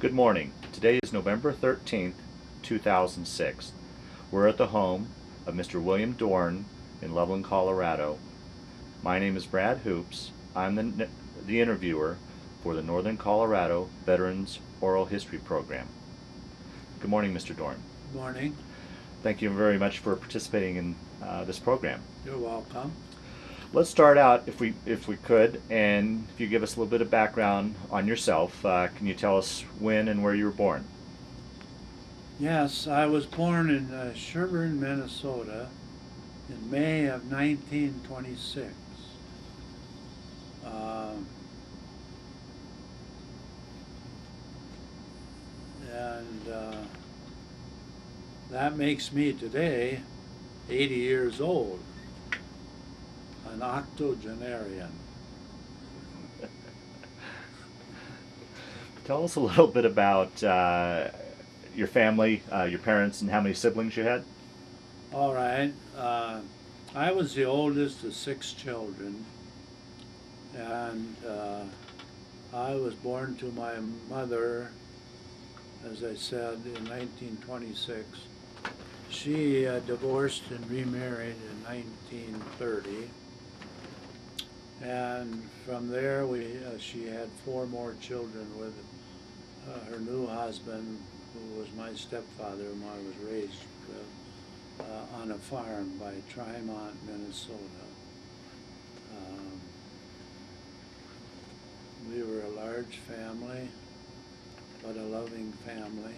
Good morning. Today is November 13th, 2006. We're at the home of Mr. William Dohrn in Loveland, Colorado. My name is Brad Hoops. I'm the interviewer for the Northern Colorado Veterans Oral History Program. Good morning, Mr. Dohrn. Morning. Thank you very much for participating in this program. You're welcome. Let's start out, if we could, and if you give us a little bit of background on yourself. Can you tell us when and where you were born? Yes, I was born in Sherburne, Minnesota in May of 1926. Um, and that makes me today 80 years old, an octogenarian. Tell us a little bit about your family, your parents, and how many siblings you had. All right. I was the oldest of 6 children, and I was born to my mother, as I said, in 1926. She divorced and remarried in 1930, and from there she had 4 more children with her new husband, who was my stepfather, whom I was raised with, on a farm by Tremont, Minnesota. Um, we were a large family, but a loving family.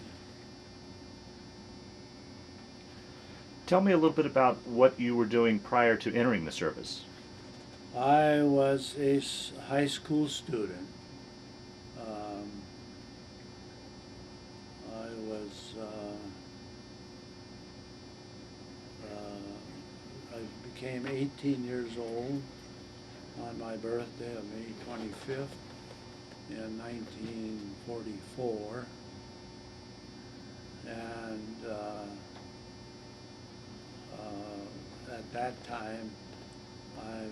Tell me a little bit about what you were doing prior to entering the service. I was a high school student. Um, I was I became 18 years old on my birthday of May 25th in 1944, and at that time I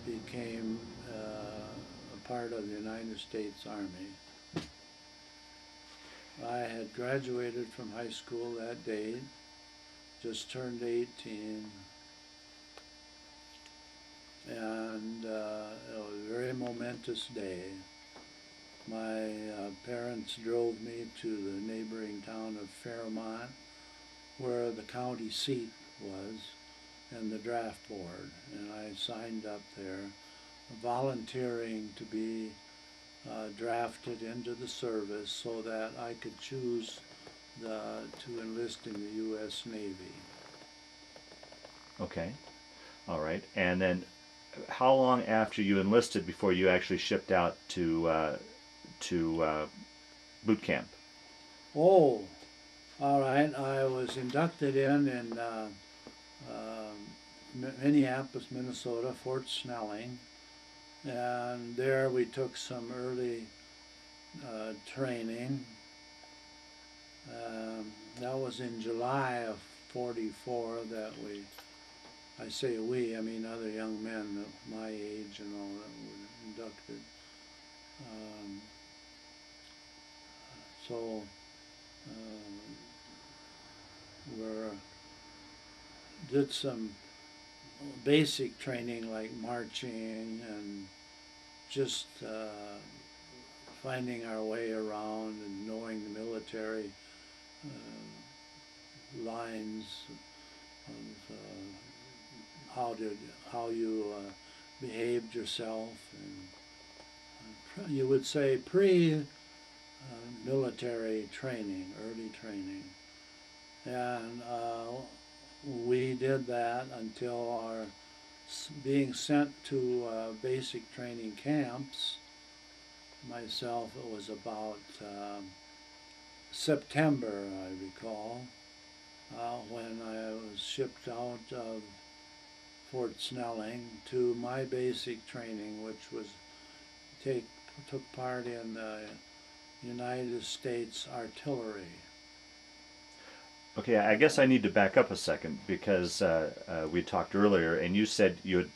became a part of the United States Army. I had graduated from high school that day, just turned 18, and it was a very momentous day. My parents drove me to the neighboring town of Fairmont, where the county seat was, and the draft board, and I signed up there, volunteering to be drafted into the service so that I could choose to enlist in the U.S. Navy. Okay, all right. And then, how long after you enlisted before you actually shipped out to boot camp? Oh, all right. I was inducted in Minneapolis, Minnesota, Fort Snelling, and there we took some early training. That was in July of '44 that I say we, I mean other young men my age and all that were inducted. Um, so we did some basic training like marching and just finding our way around and knowing the military lines of how you behaved yourself, and you would say pre-military training, early training, and we did that until our being sent to basic training camps. Myself, it was about September, I recall, when I was shipped out of Fort Snelling to my basic training, which was took part in the United States Artillery. Okay, I guess I need to back up a second because we talked earlier, and you said you had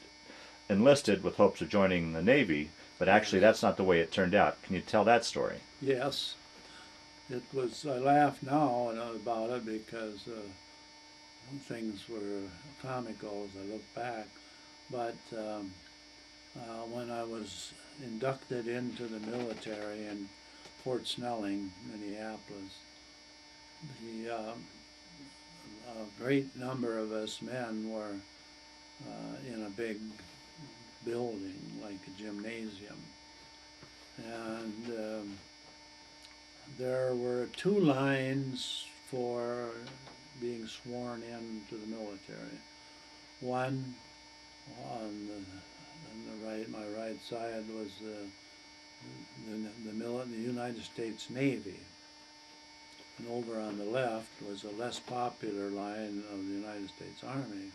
enlisted with hopes of joining the Navy, but actually Yes. that's not the way it turned out. Can you tell that story? Yes. it was, I laugh now about it because things were comical as I look back. But when I was inducted into the military in Fort Snelling, Minneapolis, a great number of us men were in a big building like a gymnasium. And there were two lines for being sworn into the military. One on the right, my right side was the United States Navy, and over on the left was a less popular line of the United States Army.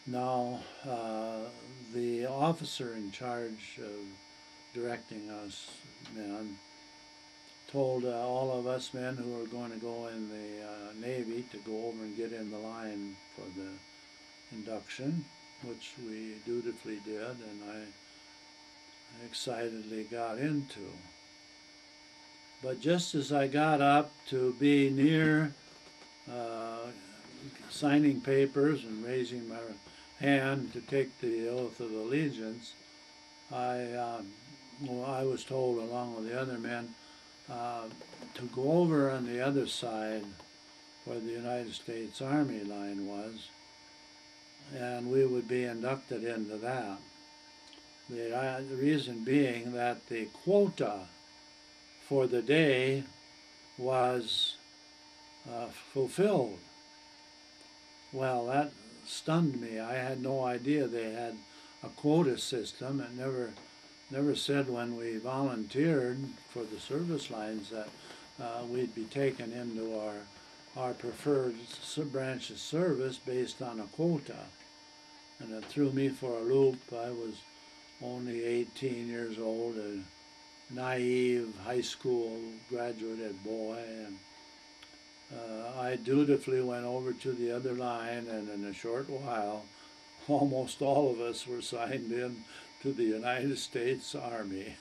Now, the officer in charge of directing us men told all of us men who were going to go in the Navy to go over and get in the line for the induction, which we dutifully did, and I excitedly got into. But just as I got up to be near signing papers and raising my hand to take the oath of allegiance, I was told, along with the other men, to go over on the other side where the United States Army line was, and we would be inducted into that. The reason being that the quota for the day was fulfilled. Well, that stunned me. I had no idea they had a quota system. It never said when we volunteered for the service lines that we'd be taken into our preferred branch of service based on a quota. And it threw me for a loop. I was only 18 years old, a naive high school graduated boy, and I dutifully went over to the other line, and in a short while, almost all of us were signed in to the United States Army.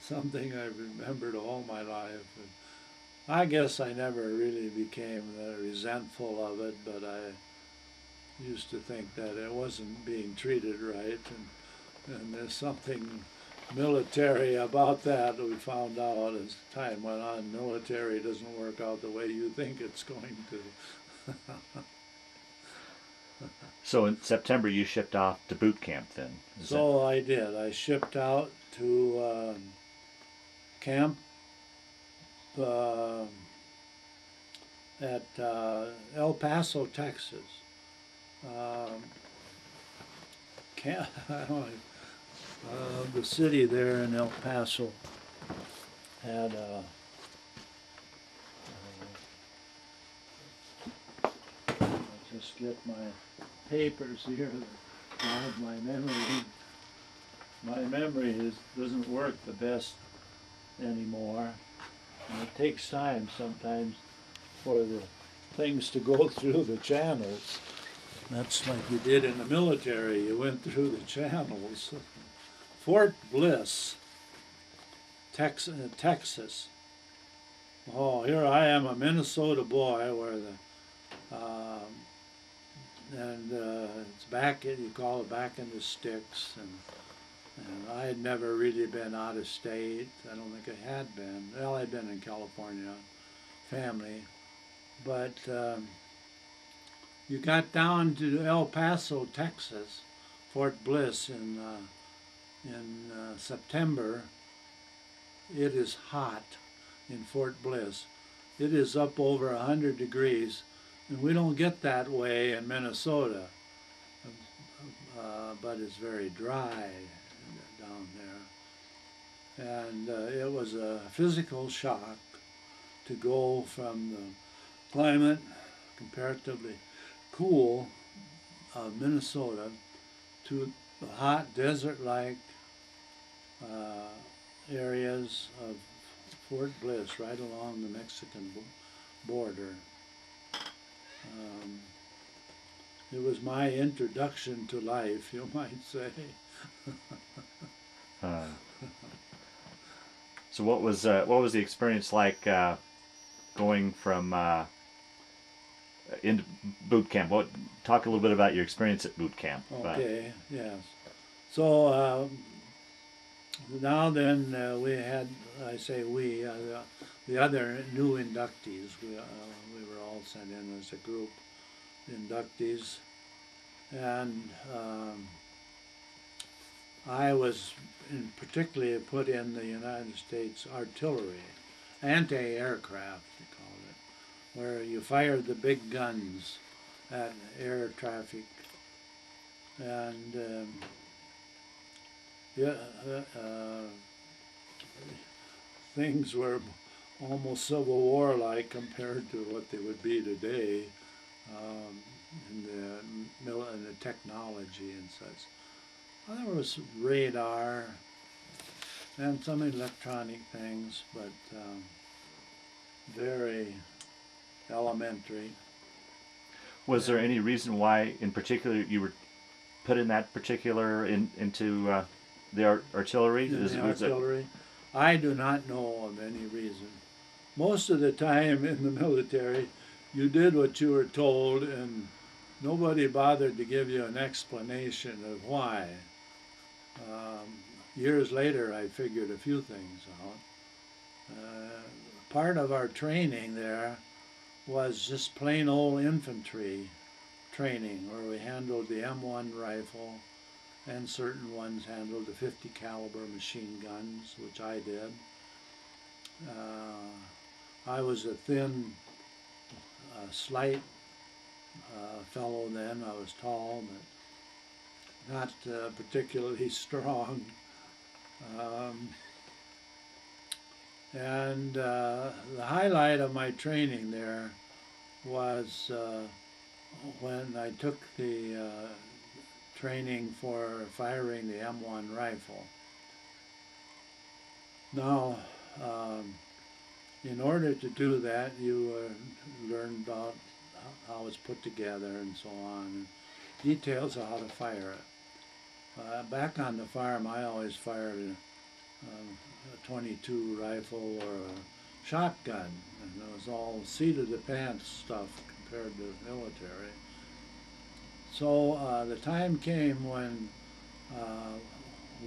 Something I remembered all my life. And I guess I never really became resentful of it, but I used to think that it wasn't being treated right, and there's something military about that we found out as time went on. Military doesn't work out the way you think it's going to. So in September you shipped off to boot camp then? So I did. I shipped out to camp at El Paso, Texas. The city there in El Paso had I'll just get my papers here that jog my memory. My memory doesn't work the best anymore, and it takes time sometimes for the things to go through the channels. That's like you did in the military. You went through the channels. Fort Bliss, Texas. Oh, here I am, a Minnesota boy, where it's back. You call it back in the sticks, and I had never really been out of state. I don't think I had been. Well, I'd been in California, family, but. You got down to El Paso, Texas, Fort Bliss in September. It is hot in Fort Bliss. It is up over 100 degrees, and we don't get that way in Minnesota, but it's very dry down there. And it was a physical shock to go from the climate comparatively cool of Minnesota to the hot desert-like areas of Fort Bliss, right along the Mexican border. It was my introduction to life, you might say. So what was the experience like going from into boot camp? Talk a little bit about your experience at boot camp. Okay, yes. So now then we had, I say we, the other new inductees, we were all sent in as a group, inductees, and I was particularly put in the United States artillery, anti-aircraft they called it, where you fired the big guns at air traffic, and yeah, things were almost Civil War-like compared to what they would be today, in the technology and such. Well, there was radar and some electronic things, but very elementary. Was there any reason why, in particular, you were put in that particular into the artillery? In the artillery, I do not know of any reason. Most of the time in the military, you did what you were told, and nobody bothered to give you an explanation of why. Years later, I figured a few things out. Part of our training there was just plain old infantry training, where we handled the M1 rifle, and certain ones handled the 50 caliber machine guns, which I did. I was a thin, slight fellow then. I was tall, but not particularly strong. And the highlight of my training there was when I took the training for firing the M1 rifle. Now, in order to do that, you learn about how it's put together and so on, and details of how to fire it. Back on the farm, I always fired a 22 rifle or a shotgun, and it was all seat of the pants stuff compared to the military. So the time came when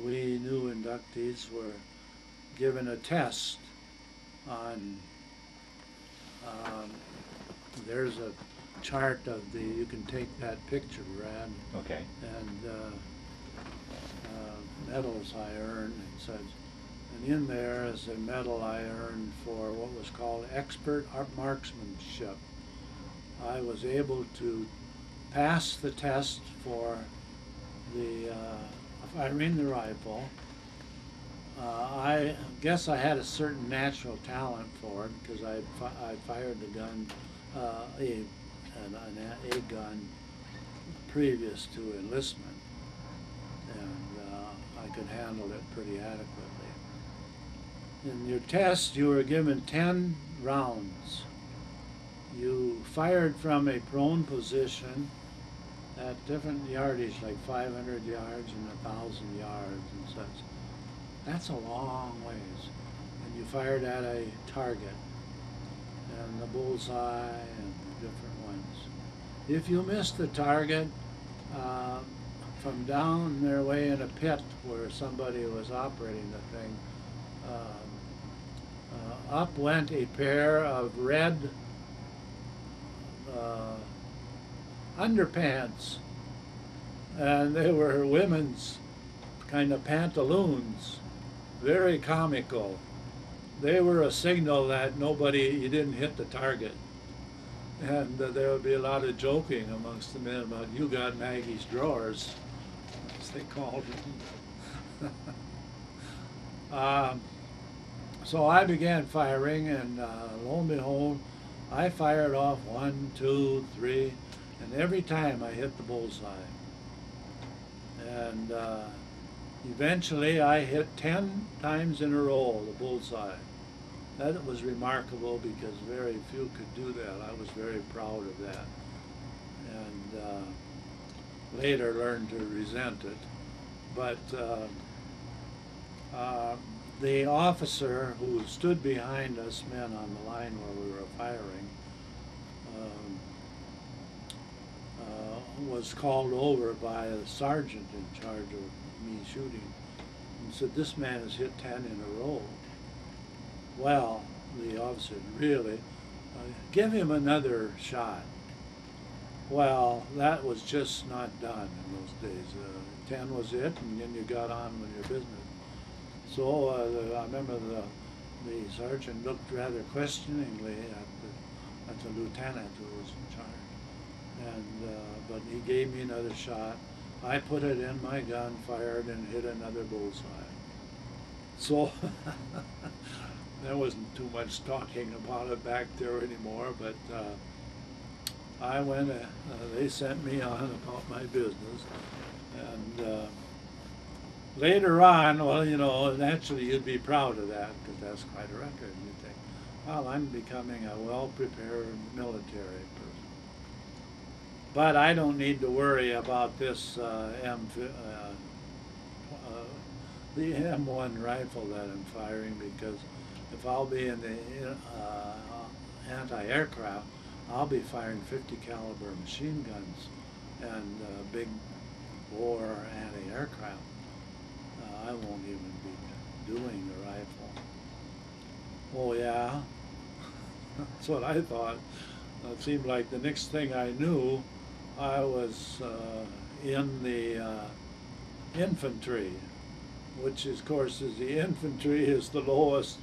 we new inductees were given a test on, there's a chart of you can take that picture, Brad. Okay. And medals I earned and such. And in there is a medal I earned for what was called expert marksmanship. I was able to pass the test for the firing the rifle. I guess I had a certain natural talent for it because I fired the gun, a gun previous to enlistment, and I could handle it pretty adequately. In your test, you were given 10 rounds. You fired from a prone position at different yardage, like 500 yards and 1,000 yards and such. That's a long ways. And you fired at a target, and the bullseye and the different ones. If you missed the target, from down their way in a pit where somebody was operating the thing, up went a pair of red underpants, and they were women's kind of pantaloons, very comical. They were a signal that you didn't hit the target. And there would be a lot of joking amongst the men about, you got Maggie's drawers, as they called them. So I began firing, and lo and behold, I fired off 1, 2, 3, and every time I hit the bullseye. And eventually I hit 10 times in a row the bullseye. That was remarkable because very few could do that. I was very proud of that, and later learned to resent it. But the officer who stood behind us men on the line where we were firing um, was called over by a sergeant in charge of me shooting and said, "This man has hit 10 in a row." Well, the officer said, "Really? Give him another shot." Well, that was just not done in those days. 10 was it, and then you got on with your business. So I remember the sergeant looked rather questioningly at the lieutenant who was in charge, and but he gave me another shot. I put it in my gun, fired, and hit another bullseye. So there wasn't too much talking about it back there anymore, but I went, they sent me on about my business, and later on, well, you know, naturally you'd be proud of that, because that's quite a record. You think, well, I'm becoming a well-prepared military person. But I don't need to worry about this the M1 rifle that I'm firing, because if I'll be in the anti-aircraft, I'll be firing 50 caliber machine guns and big bore anti-aircraft. I won't even be doing the rifle. Oh yeah, that's what I thought. It seemed like the next thing I knew, I was in the infantry, which of course is the infantry is the lowest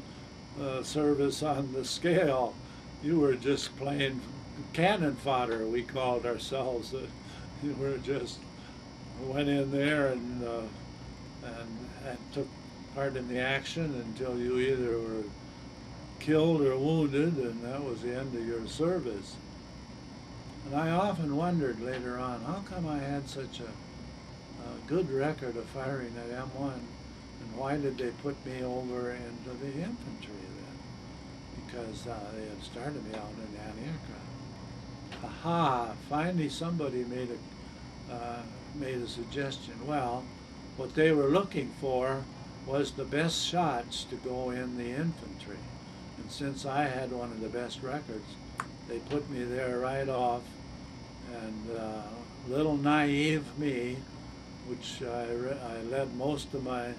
service on the scale. You were just plain cannon fodder, we called ourselves. You were just went in there and took part in the action until you either were killed or wounded, and that was the end of your service. And I often wondered later on, how come I had such a good record of firing that M1, and why did they put me over into the infantry then? Because they had started me out in the anti-aircraft. Aha! Finally, somebody made a suggestion. Well, what they were looking for was the best shots to go in the infantry, and since I had one of the best records, they put me there right off. And little naive me, which I led most of my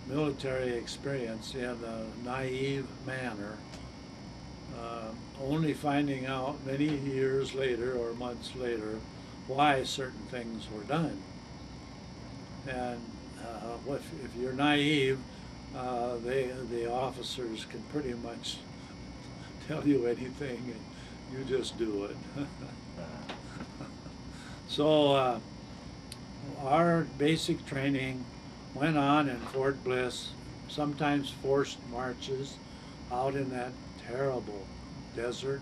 military experience in a naive manner, only finding out many years later or months later why certain things were done. And if you're naive, the officers can pretty much tell you anything, and you just do it. So our basic training went on in Fort Bliss, sometimes forced marches out in that terrible desert,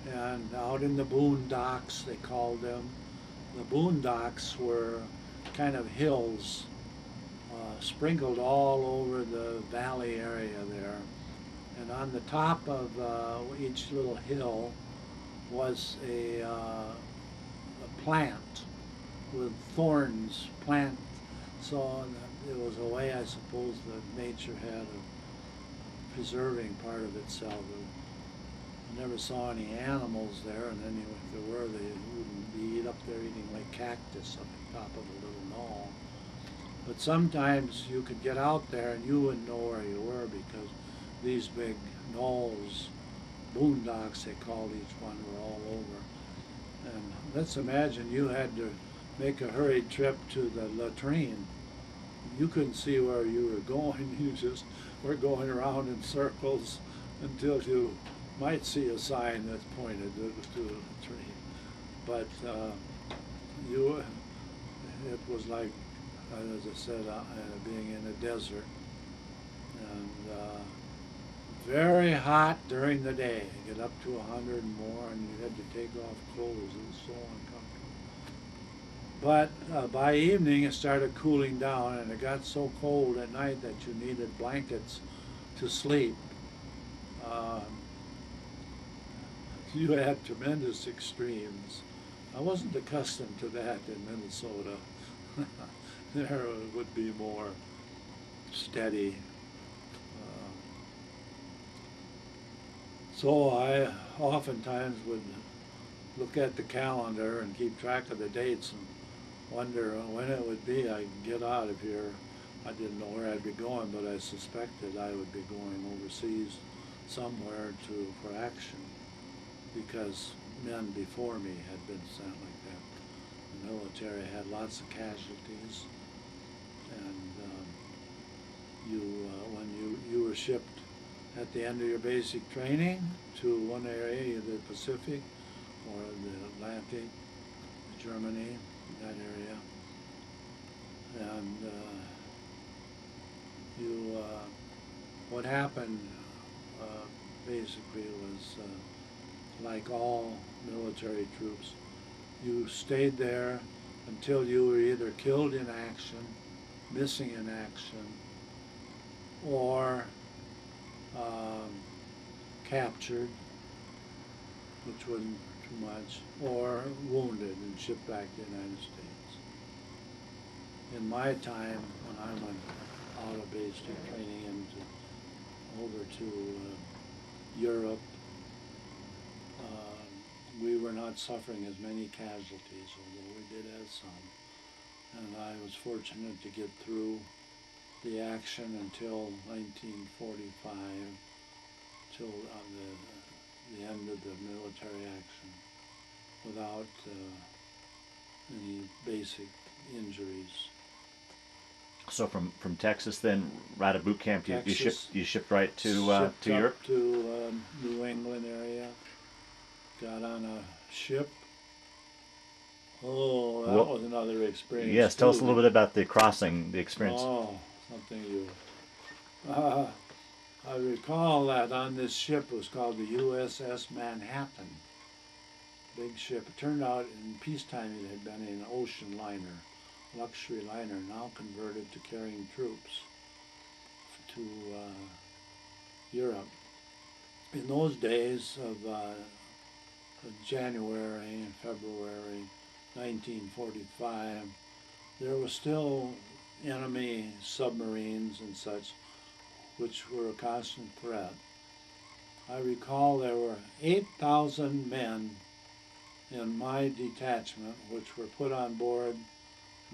and out in the boondocks, they called them. The boondocks were kind of hills sprinkled all over the valley area there, and on the top of each little hill was a plant with thorns plant. So it was a way, I suppose, that nature had of preserving part of itself. I never saw any animals there, and then if there were, they wouldn't be up there eating like cactus up the top of a little knoll. But sometimes you could get out there and you wouldn't know where you were, because these big knolls, boondocks they called each one, were all over. And let's imagine you had to make a hurried trip to the latrine. You couldn't see where you were going. You just were going around in circles until you might see a sign that pointed to the latrine. But it was like, as I said, being in a desert. And very hot during the day. Get up to 100 and more, and you had to take off clothes. It was so uncomfortable. But by evening, it started cooling down, and it got so cold at night that you needed blankets to sleep. You had tremendous extremes. I wasn't accustomed to that in Minnesota. There would be more. steady. So I oftentimes would look at the calendar and keep track of the dates and wonder when it would be I'd get out of here. I didn't know where I'd be going, but I suspected I would be going overseas somewhere for action, because men before me had been sent like that. The military had lots of casualties, and when you were shipped at the end of your basic training to one area, either the Pacific or the Atlantic, Germany, that area, and what happened basically was, like all military troops, you stayed there until you were either killed in action, missing in action, or captured, which wasn't too much, or wounded and shipped back to the United States. In my time, when I went out of basic training over to Europe, we were not suffering as many casualties, although we did have some. And I was fortunate to get through the action until 1945, till the end of the military action, without any basic injuries. So from Texas, then right at boot camp, you shipped right to Europe? To New England area. Got on a ship. Oh, that was another experience. Yes, tell us a little bit about the crossing, the experience. Oh, something you. I recall that on this ship was called the USS Manhattan. Big ship. It turned out in peacetime it had been an ocean liner, luxury liner, now converted to carrying troops to Europe. In those days of January and February 1945, there were still enemy submarines and such, which were a constant threat. I recall there were 8,000 men in my detachment, which were put on board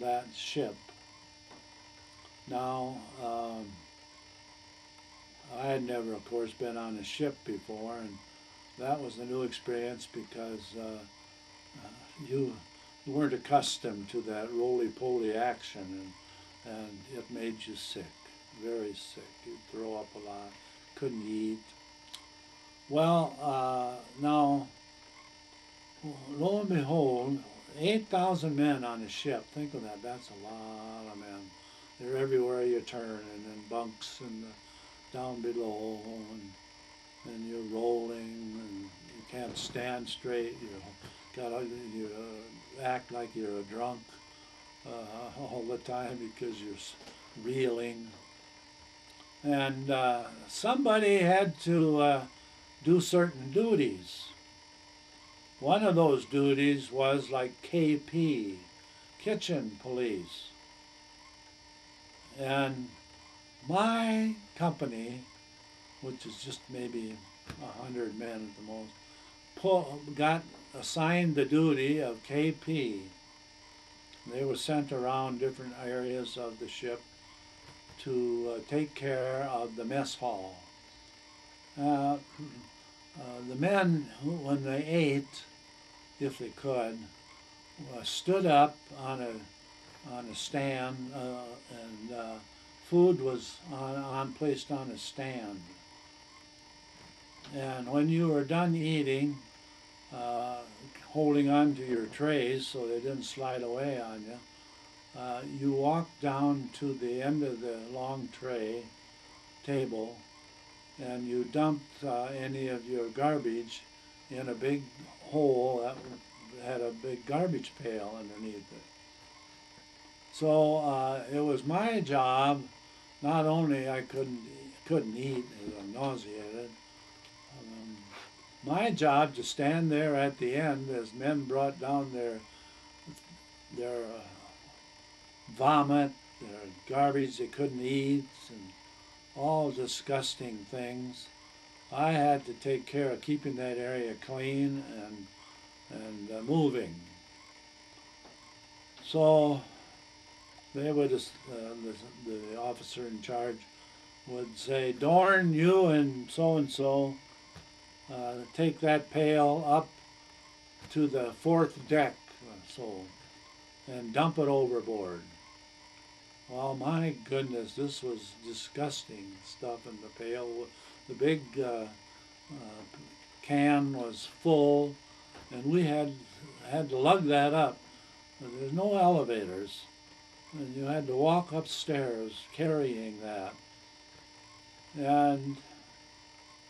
that ship. Now, I had never, of course, been on a ship before, and that was a new experience because you weren't accustomed to that roly-poly action, and it made you sick, very sick. You'd throw up a lot, couldn't eat. Well, now, lo and behold, 8,000 men on a ship. Think of that, that's a lot of men. They're everywhere you turn, and then bunks and down below, and you're rolling, and you can't stand straight. You act like you're a drunk all the time because you're reeling. And somebody had to do certain duties. One of those duties was like KP, kitchen police. And my company, which is just maybe 100 men at the most, got assigned the duty of KP. They were sent around different areas of the ship to take care of the mess hall. The men, when they ate, if they could, stood up on a stand, and food was placed on a stand. And when you were done eating, holding on to your trays so they didn't slide away on you, you walked down to the end of the long tray table, and you dumped any of your garbage in a big hole that had a big garbage pail underneath it. So it was my job. Not only I couldn't eat, I'm nauseated. My job to stand there at the end as men brought down their vomit garbage they couldn't eat, and all disgusting things. I had to take care of keeping that area clean and moving. So they would, the officer in charge would say, Dohrn, you and so, take that pail up to the fourth deck, and dump it overboard. Well, my goodness, this was disgusting stuff in the pail. The big can was full, and we had to lug that up. There's no elevators, and you had to walk upstairs carrying that. And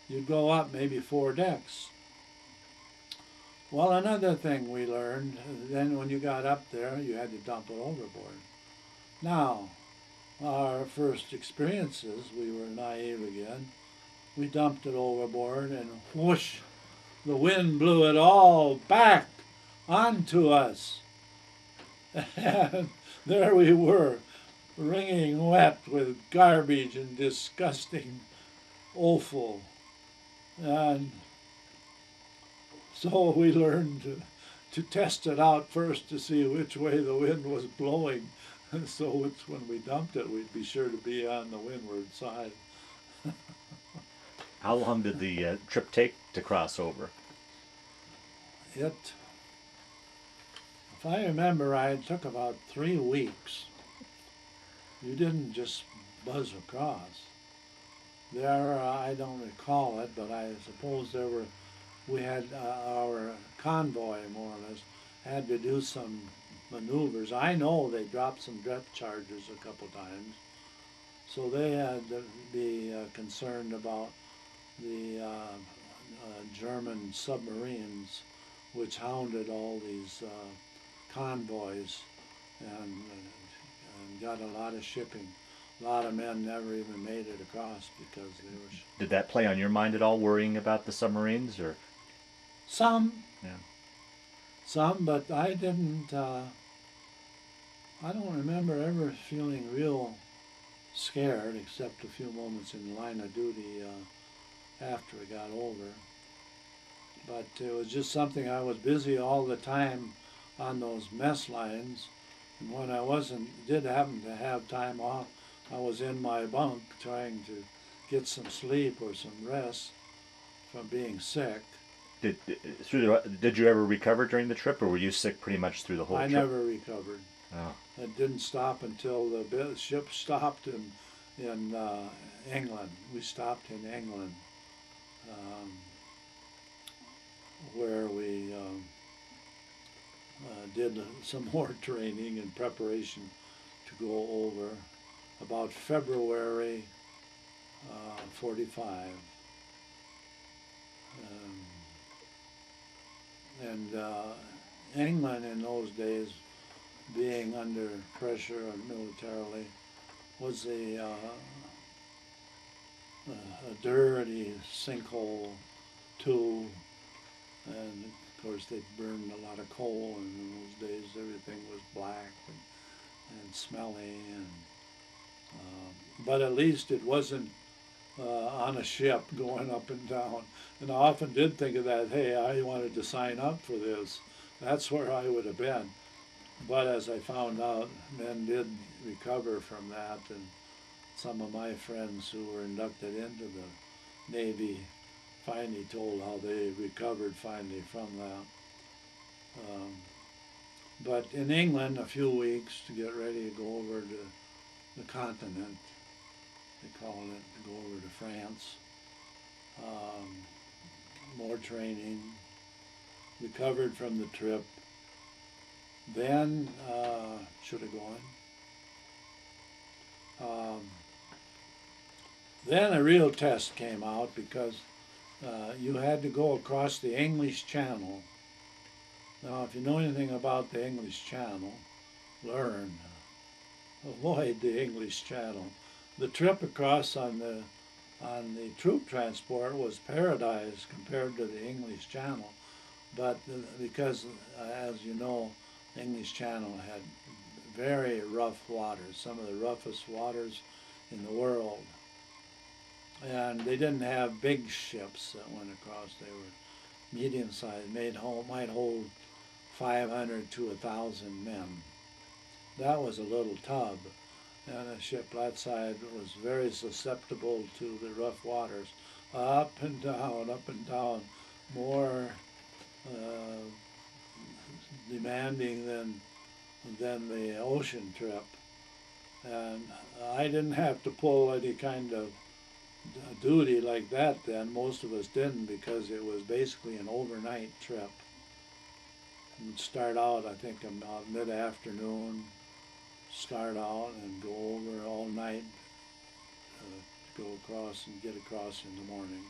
you'd go up maybe 4 decks. Well, another thing we learned, then when you got up there, you had to dump it overboard. Now, our first experiences, we were naive again. We dumped it overboard, and whoosh, the wind blew it all back onto us. And there we were, wringing wet with garbage and disgusting offal. And so we learned to test it out first to see which way the wind was blowing. So when we dumped it, we'd be sure to be on the windward side. How long did the trip take to cross over? If I remember right, it took about 3 weeks. You didn't just buzz across. There, I don't recall it, but I suppose we had our convoy, more or less, had to do some maneuvers. I know they dropped some depth charges a couple times, so they had to be concerned about the German submarines, which hounded all these convoys and got a lot of shipping. A lot of men never even made it across because they were. Did that play on your mind at all, worrying about the submarines, or? Some. Yeah. Some, but I didn't. I don't remember ever feeling real scared, except a few moments in the line of duty after it got over. But it was just something I was busy all the time on those mess lines, and when I did happen to have time off, I was in my bunk trying to get some sleep or some rest from being sick. Did you ever recover during the trip, or were you sick pretty much through the whole I trip? never recovered. Oh. It didn't stop until the ship stopped in England. We stopped in England, where we did some more training and preparation to go over. About February 45. England in those days, being under pressure militarily, was a dirty sinkhole too, and of course they burned a lot of coal, and in those days everything was black and smelly, and but at least it wasn't on a ship going up and down. And I often did think of that, hey, I wanted to sign up for this. That's where I would have been. But as I found out, men did recover from that, and some of my friends who were inducted into the Navy finally told how they recovered finally from that. But in England, a few weeks to get ready to go over to the continent, they call it, to go over to France. More training, recovered from the trip. Then, should have gone. Then a real test came out because you had to go across the English Channel. Now, if you know anything about the English Channel, learn. Avoid the English Channel. The trip across on the troop transport was paradise compared to the English Channel, but because, as you know, the English Channel had very rough waters, some of the roughest waters in the world. And they didn't have big ships that went across. They were medium-sized, might hold 500 to 1,000 men. That was a little tub, and a ship that size was very susceptible to the rough waters, up and down, more demanding than the ocean trip. And I didn't have to pull any kind of duty like that then. Most of us didn't, because it was basically an overnight trip. We'd start out, I think, about mid-afternoon, start out and go over all night, to go across and get across in the morning.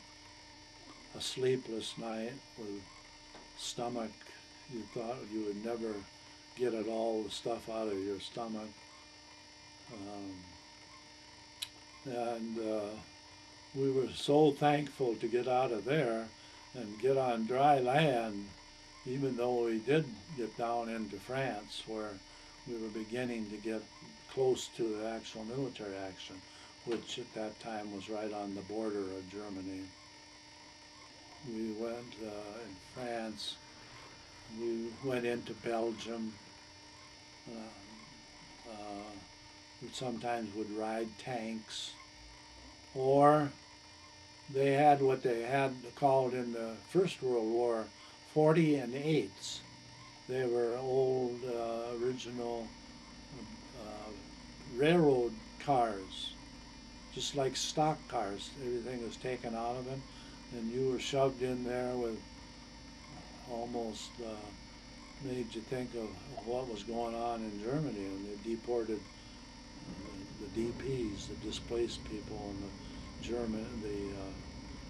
A sleepless night with stomach, you thought you would never get it all the stuff out of your stomach. We were so thankful to get out of there and get on dry land, even though we did get down into France, where we were beginning to get close to the actual military action, which at that time was right on the border of Germany. We went in France, we went into Belgium, we sometimes would ride tanks, or they had what they had called in the First World War 40 and 8s. They were old original railroad cars, just like stock cars. Everything was taken out of it, and you were shoved in there with almost made you think of what was going on in Germany when they deported the DPs, the displaced people, and the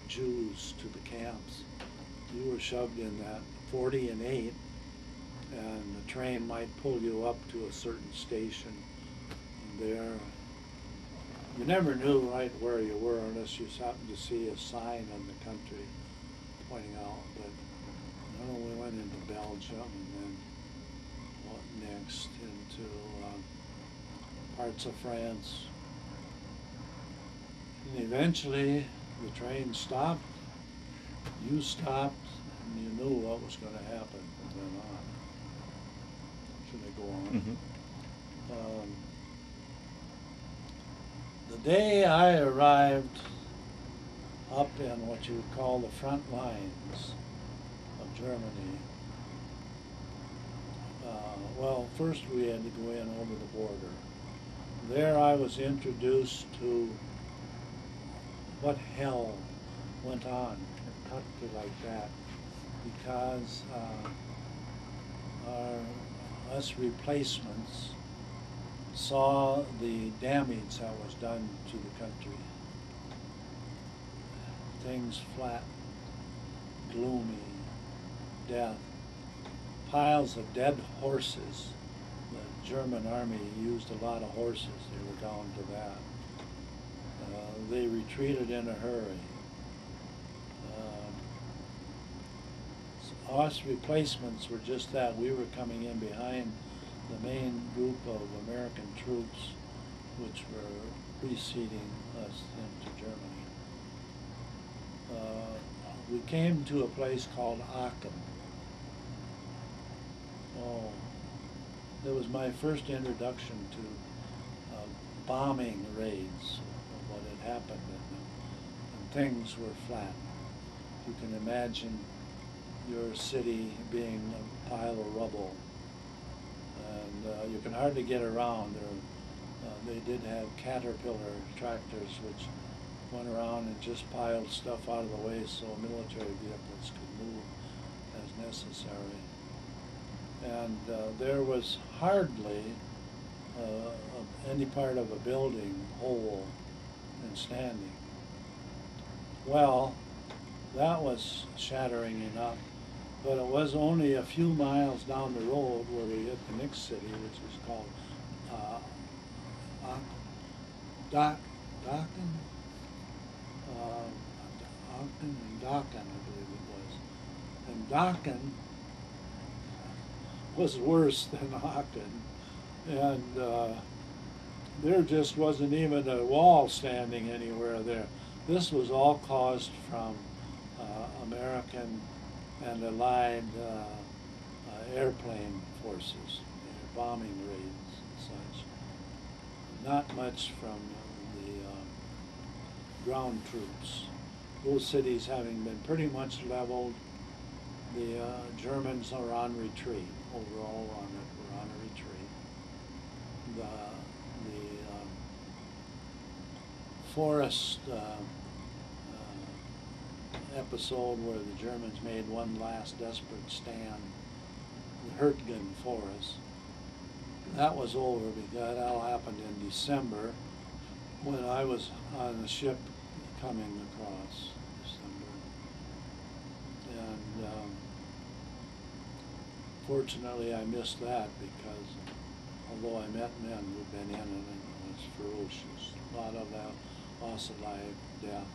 Jews to the camps. You were shoved in that 40 and 8, and the train might pull you up to a certain station, and there you never knew right where you were unless you happened to see a sign in the country pointing out. But we went into Belgium, and then what next into parts of France. And eventually the train stopped, you stopped, and you knew what was going to happen from then on. Should I go on? Mm-hmm. The day I arrived up in what you would call the front lines of Germany, well, first we had to go in over the border. There I was introduced to what hell went on in a country like that, because us replacements saw the damage that was done to the country. Things flat, gloomy, death, piles of dead horses. The German army used a lot of horses. They were down to that. They retreated in a hurry. Us replacements were just that. We were coming in behind the main group of American troops, which were preceding us into Germany. We came to a place called Aachen. Oh, that was my first introduction to bombing raids of what had happened, and things were flat. You can imagine your city being a pile of rubble, and you can hardly get around. They did have Caterpillar tractors which went around and just piled stuff out of the way so military vehicles could move as necessary. And there was hardly any part of a building whole and standing. Well, that was shattering enough, but it was only a few miles down the road where we hit the next city, which was called Aachen, I believe it was. And Aachen was worse than Aachen. and there just wasn't even a wall standing anywhere there. This was all caused from American and Allied airplane forces, bombing raids and such. Not much from the ground troops. Those cities having been pretty much leveled, the Germans are on retreat. Overall, we're on a retreat. The forest episode where the Germans made one last desperate stand, the Hurtgen Forest, that was over because that all happened in December when I was on the ship coming across December. And fortunately I missed that because although I met men who'd been in it and it was ferocious, a lot of that loss of life, death.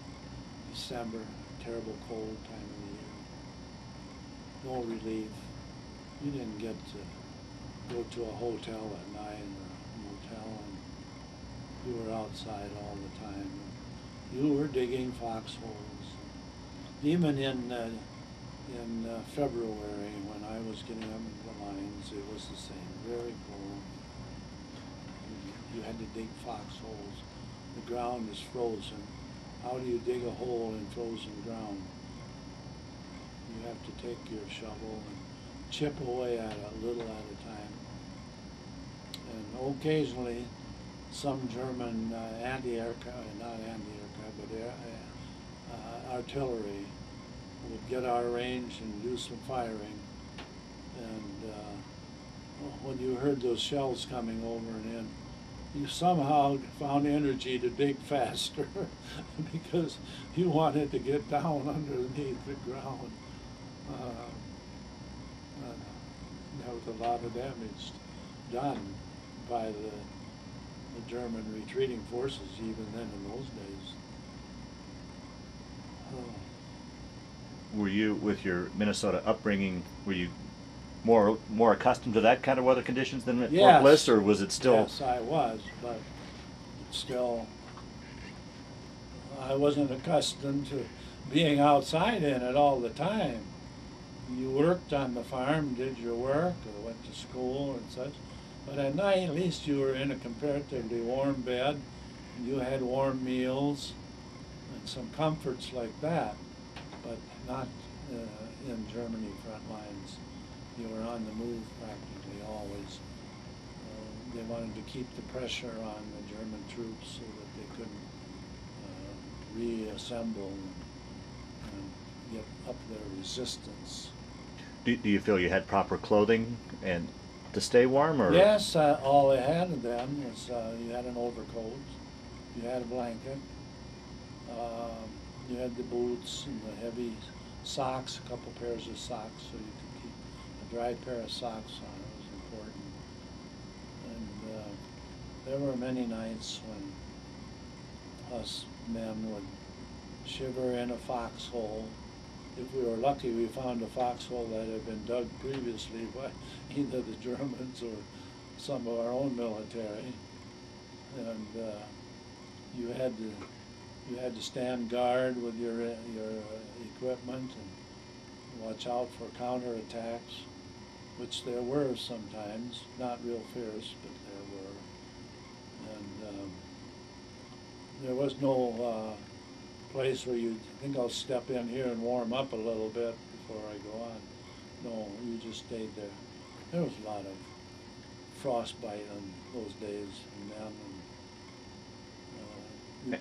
December, terrible cold time of the year. No relief. You didn't get to go to a hotel at night or a motel, and you were outside all the time. You were digging foxholes. Even in February, when I was getting up in the lines, it was the same. Very cold. You had to dig foxholes. The ground is frozen. How do you dig a hole in frozen ground? You have to take your shovel and chip away at it a little at a time. And occasionally, some German anti-aircraft, not anti-aircraft, but artillery would get our range and do some firing. And when you heard those shells coming over and in, you somehow found energy to dig faster because you wanted to get down underneath the ground. There was a lot of damage done by the German retreating forces even then in those days. Were you, with your Minnesota upbringing, were you more accustomed to that kind of weather conditions than at Fort Bliss, or was it still? Yes, I was, but still, I wasn't accustomed to being outside in it all the time. You worked on the farm, did your work, or went to school and such, but at night at least you were in a comparatively warm bed, and you had warm meals and some comforts like that, but not in Germany front lines. You were on the move practically always. They wanted to keep the pressure on the German troops so that they couldn't reassemble and get up their resistance. Do you feel you had proper clothing and to stay warm, or? Yes, all they had then was you had an overcoat, you had a blanket, you had the boots and the heavy socks, a couple pairs of socks so you could keep a dry pair of socks on. It was important. And there were many nights when us men would shiver in a foxhole. If we were lucky, we found a foxhole that had been dug previously by either the Germans or some of our own military. And you had to stand guard with your equipment and watch out for counterattacks, which there were sometimes, not real fierce, but there were. And there was no place where you think I'll step in here and warm up a little bit before I go on. No, you just stayed there. There was a lot of frostbite on those days, and then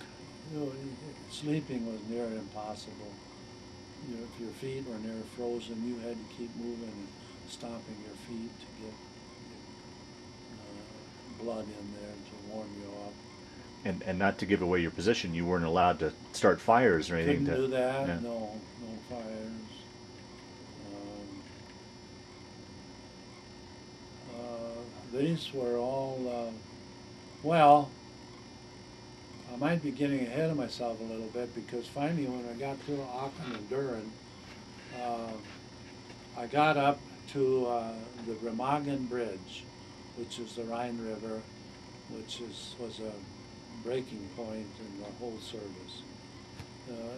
sleeping was near impossible. If your feet were near frozen, you had to keep moving and stomping your feet to get blood in there to warm you up. And not to give away your position, you weren't allowed to start fires or anything. Couldn't do that. Yeah. No fires. These were all well. I might be getting ahead of myself a little bit because finally, when I got through Aachen and Dohrn, I got up to the Remagen Bridge, which is the Rhine River, which was a breaking point in the whole service.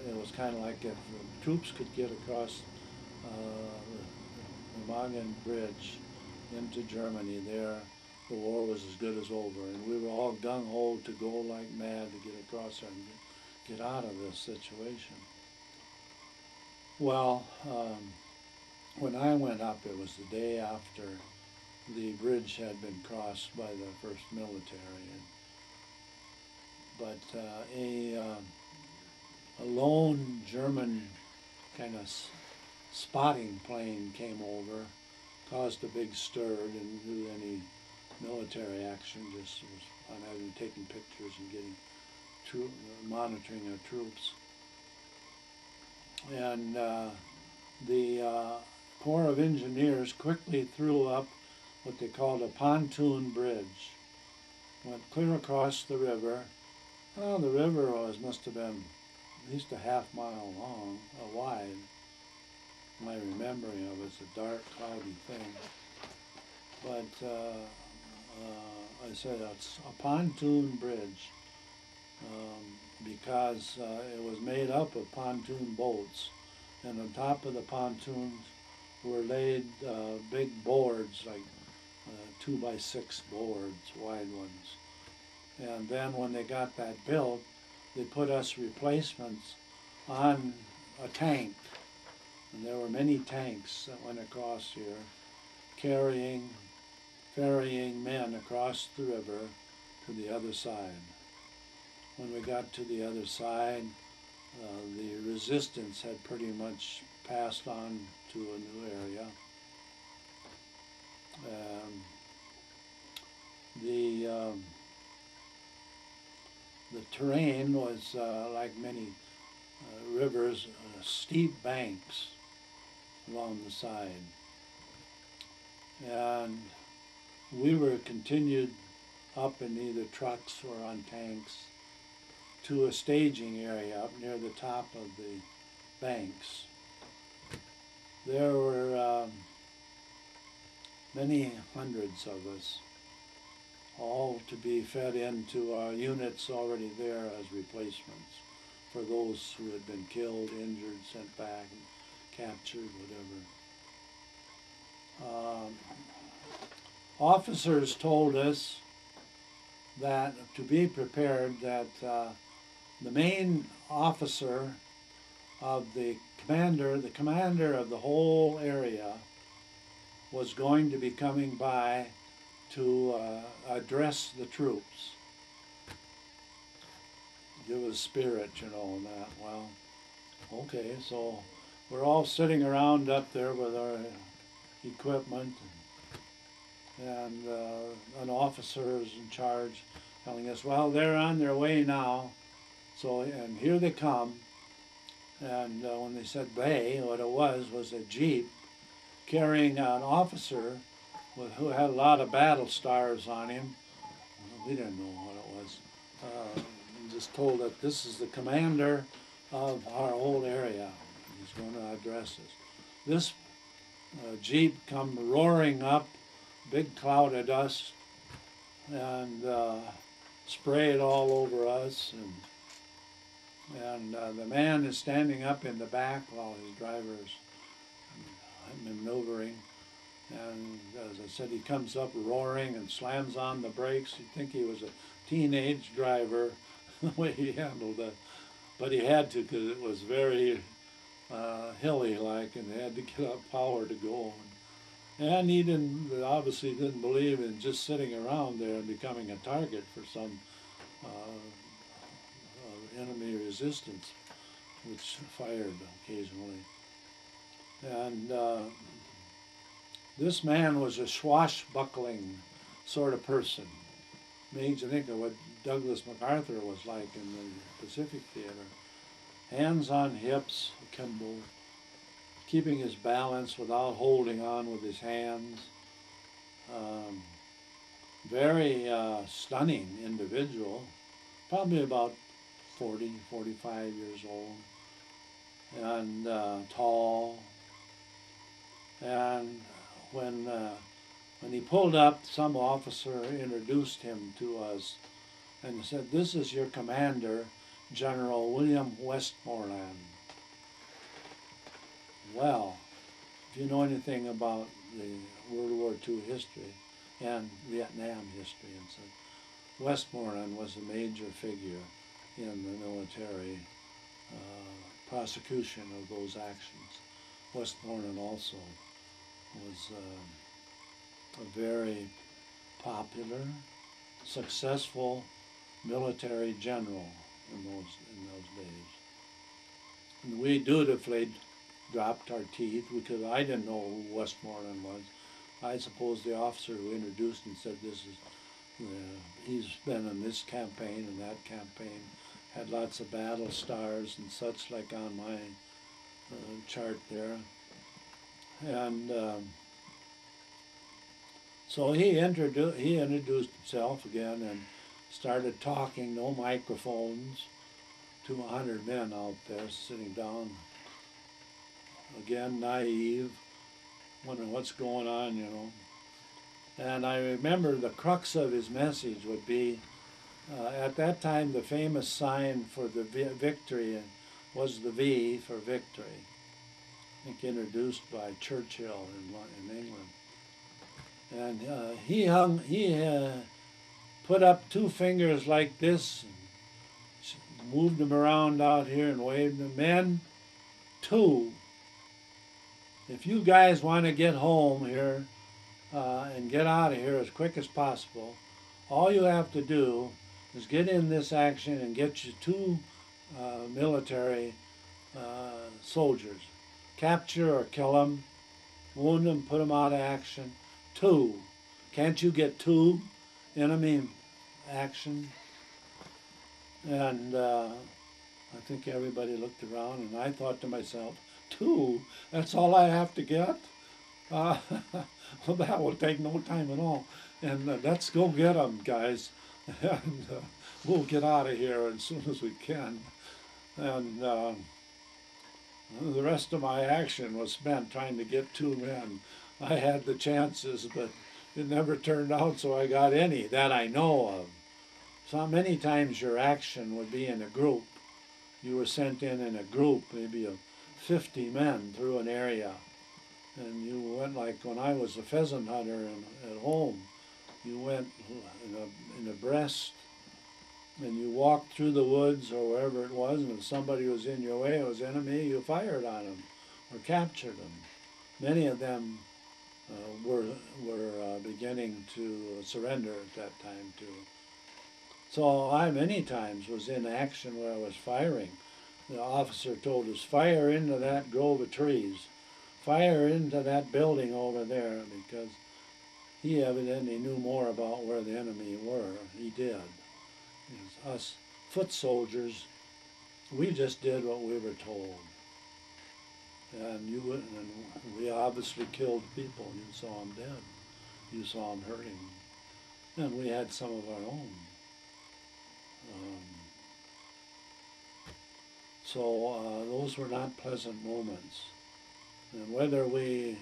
It was kind of like if the troops could get across the Magen Bridge into Germany there, the war was as good as over, and we were all gung-ho to go like mad to get across there and get out of this situation. Well, when I went up, it was the day after the bridge had been crossed by the first military. But a lone German kind of spotting plane came over, caused a big stir, didn't do any military action, just was on having taking pictures and getting monitoring our troops. And the Corps of Engineers quickly threw up what they called a pontoon bridge. Went clear across the river. Well, the river must have been at least a half-mile long, wide. My remembering of it's a dark, cloudy thing. But I said it's a pontoon bridge because it was made up of pontoon boats, and on top of the pontoons were laid big boards, like 2x6 boards, wide ones. And then when they got that built, they put us replacements on a tank. And there were many tanks that went across here, ferrying men across the river to the other side. When we got to the other side, the resistance had pretty much passed on to a new area. The terrain was like many rivers, steep banks along the side. And we were continued up in either trucks or on tanks to a staging area up near the top of the banks. There were many hundreds of us, all to be fed into our units already there as replacements for those who had been killed, injured, sent back, captured, whatever. Officers told us that to be prepared, that the main officer of the commander of the whole area was going to be coming by to address the troops. Give us spirit, you know, and that. Well, okay, so we're all sitting around up there with our equipment, and an officer is in charge telling us, well, they're on their way now, so, and here they come. And when they said they, what it was a Jeep carrying an officer who had a lot of battle stars on him. We didn't know what it was. Just told that this is the commander of our whole area. He's going to address us. This Jeep come roaring up, big cloud of dust, and sprayed all over us. And the man is standing up in the back while his driver's maneuvering. And as I said, he comes up roaring and slams on the brakes. You'd think he was a teenage driver, the way he handled it. But he had to, because it was very hilly-like, and they had to get up power to go. And he obviously didn't believe in just sitting around there and becoming a target for some enemy resistance, which fired occasionally. And this man was a swashbuckling sort of person. Made you think of what Douglas MacArthur was like in the Pacific Theater. Hands on hips, akimbo, keeping his balance without holding on with his hands. Very stunning individual, probably about 40, 45 years old, and tall. And when he pulled up, some officer introduced him to us and said, "This is your commander, General William Westmoreland." Well, if you know anything about the World War II history and Vietnam history and such, Westmoreland was a major figure in the military prosecution of those actions. Westmoreland also was a very popular, successful military general in those days. And we dutifully dropped our teeth because I didn't know who Westmoreland was. I suppose the officer who introduced him said, "This is he's been in this campaign and that campaign, had lots of battle stars and such, like on my chart there." And so he introduced himself again and started talking, no microphones, to 100 men out there sitting down. Again, naive, wondering what's going on, you know. And I remember the crux of his message would be, at that time the famous sign for the victory was the V for victory. I think introduced by Churchill in England. And he put up two fingers like this, and moved them around out here and waved them. "Men, two. If you guys want to get home here and get out of here as quick as possible, all you have to do is get in this action and get you two military soldiers. Capture or kill them, wound them, put them out of action. Two. Can't you get two enemy action?" And I think everybody looked around, and I thought to myself, "Two? That's all I have to get? Well, that will take no time at all. And let's go get them, guys. And we'll get out of here as soon as we can." And the rest of my action was spent trying to get two men. I had the chances, but it never turned out so I got any that I know of. So many times your action would be in a group. You were sent in a group, maybe of 50 men through an area. And you went, like when I was a pheasant hunter at home, you went in abreast, and you walked through the woods or wherever it was, and if somebody was in your way, it was enemy, you fired on them or captured them. Many of them were beginning to surrender at that time too. So I many times was in action where I was firing. The officer told us, "Fire into that grove of trees. Fire into that building over there," because he evidently knew more about where the enemy were. He did. Because us foot soldiers, we just did what we were told. And we obviously killed people. You saw them dead. You saw them hurting. And we had some of our own. So those were not pleasant moments. And whether we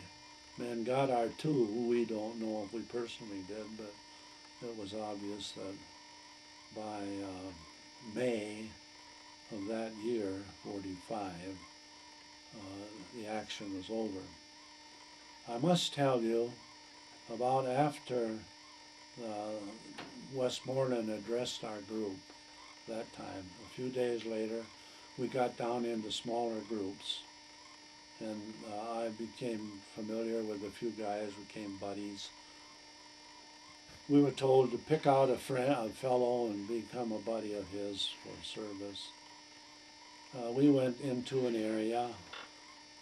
men got our two, we don't know if we personally did, but it was obvious that by May of that year, 45, the action was over. I must tell you, about after Westmoreland addressed our group that time, a few days later, we got down into smaller groups, and I became familiar with a few guys, became buddies. We were told to pick out a fellow and become a buddy of his for service. We went into an area,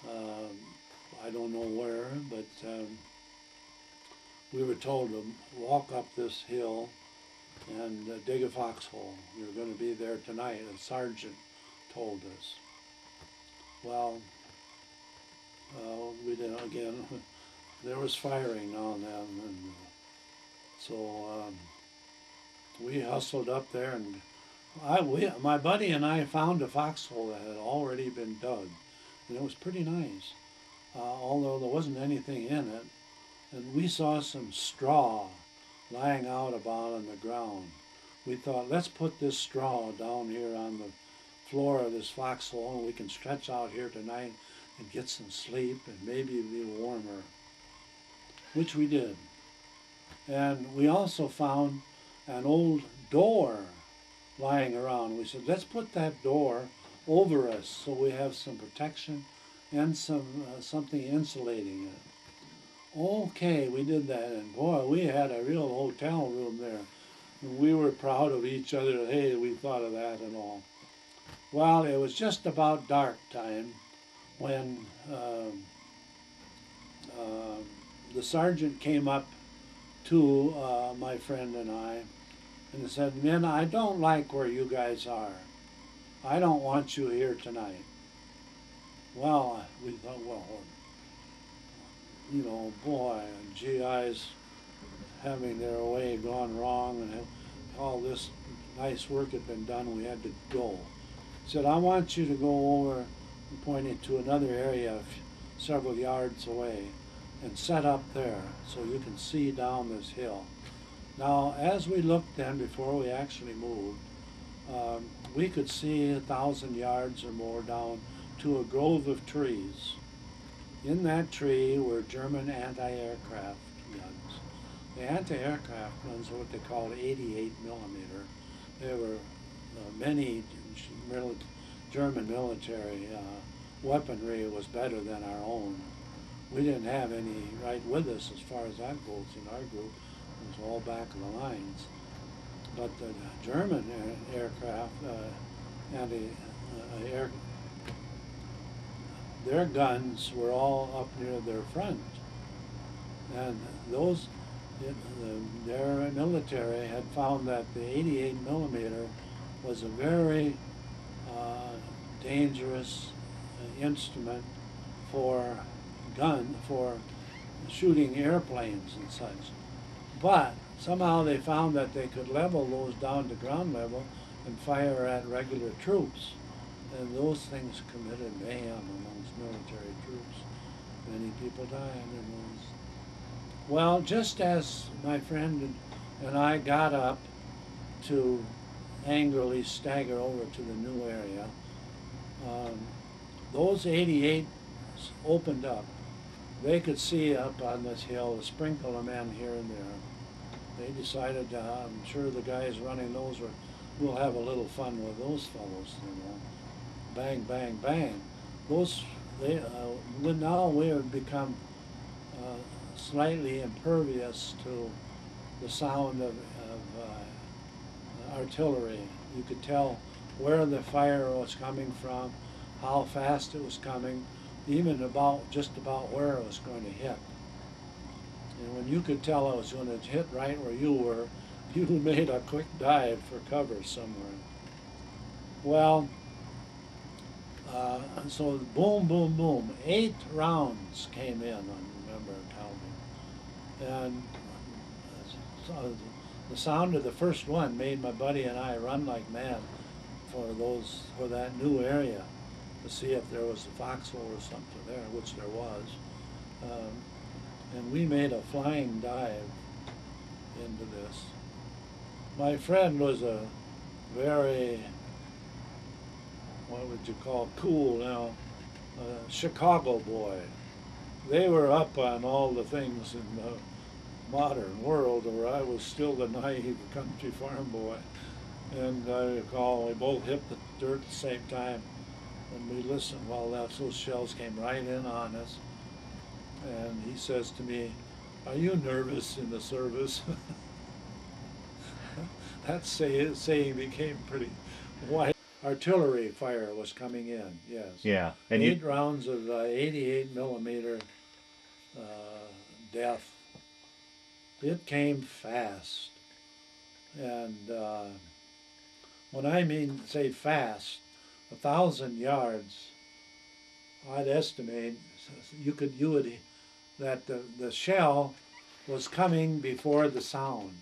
I don't know where, but we were told to walk up this hill and dig a foxhole. We were going to be there tonight, a sergeant told us. Well, we did again. There was firing now and then, and so we hustled up there, and my buddy and I found a foxhole that had already been dug, and it was pretty nice. Although there wasn't anything in it, and we saw some straw lying out about on the ground. We thought, let's put this straw down here on the floor of this foxhole and we can stretch out here tonight and get some sleep and maybe it'll be warmer, which we did. And we also found an old door lying around. We said, let's put that door over us so we have some protection and something insulating it. Okay, we did that, and boy, we had a real hotel room there. And we were proud of each other. Hey, we thought of that and all. Well, it was just about dark time when the sergeant came up to my friend and I and said, "Men, I don't like where you guys are. I don't want you here tonight." Well, we thought, well, you know, boy, GIs having their way gone wrong and all this nice work had been done, we had to go. He said, I want you to go over, pointing to another area several yards away, and set up there so you can see down this hill. Now, as we looked then, before we actually moved, we could see 1,000 yards or more down to a grove of trees. In that tree were German anti-aircraft guns. The anti-aircraft guns are what they called 88 millimeter. There were many German military weaponry was better than our own. We didn't have any right with us as far as that goes in our group. It was all back of the lines. But the German aircraft, their guns were all up near their front. And those, their military had found that the 88 millimeter was a very dangerous instrument for shooting airplanes and such. But somehow they found that they could level those down to ground level and fire at regular troops. And those things committed mayhem amongst military troops. Many people died in those. Well, just as my friend and I got up to angrily stagger over to the new area, those 88s opened up. They could see up on this hill a sprinkle of men here and there. They decided, I'm sure the guys running those we'll have a little fun with those fellows, you know. Bang, bang, bang. Now we have become slightly impervious to the sound of artillery. You could tell where the fire was coming from, how fast it was coming, even just about where it was going to hit. And when you could tell it was going to hit right where you were, you made a quick dive for cover somewhere. Well, so boom, boom, boom. 8 rounds came in, I remember counting. And so the sound of the first one made my buddy and I run like mad for that new area to see if there was a foxhole or something there, which there was. And we made a flying dive into this. My friend was a very, what would you call, cool now, Chicago boy. They were up on all the things in the modern world, where I was still the naive country farm boy. And I recall we both hit the dirt at the same time, and we listened while those shells came right in on us. And he says to me, "Are you nervous in the service?" That saying became pretty wide. Artillery fire was coming in, yes. Yeah. And 8 rounds of 88 millimeter death. It came fast. And when I mean say fast, 1,000 yards, I'd estimate that the shell was coming before the sound.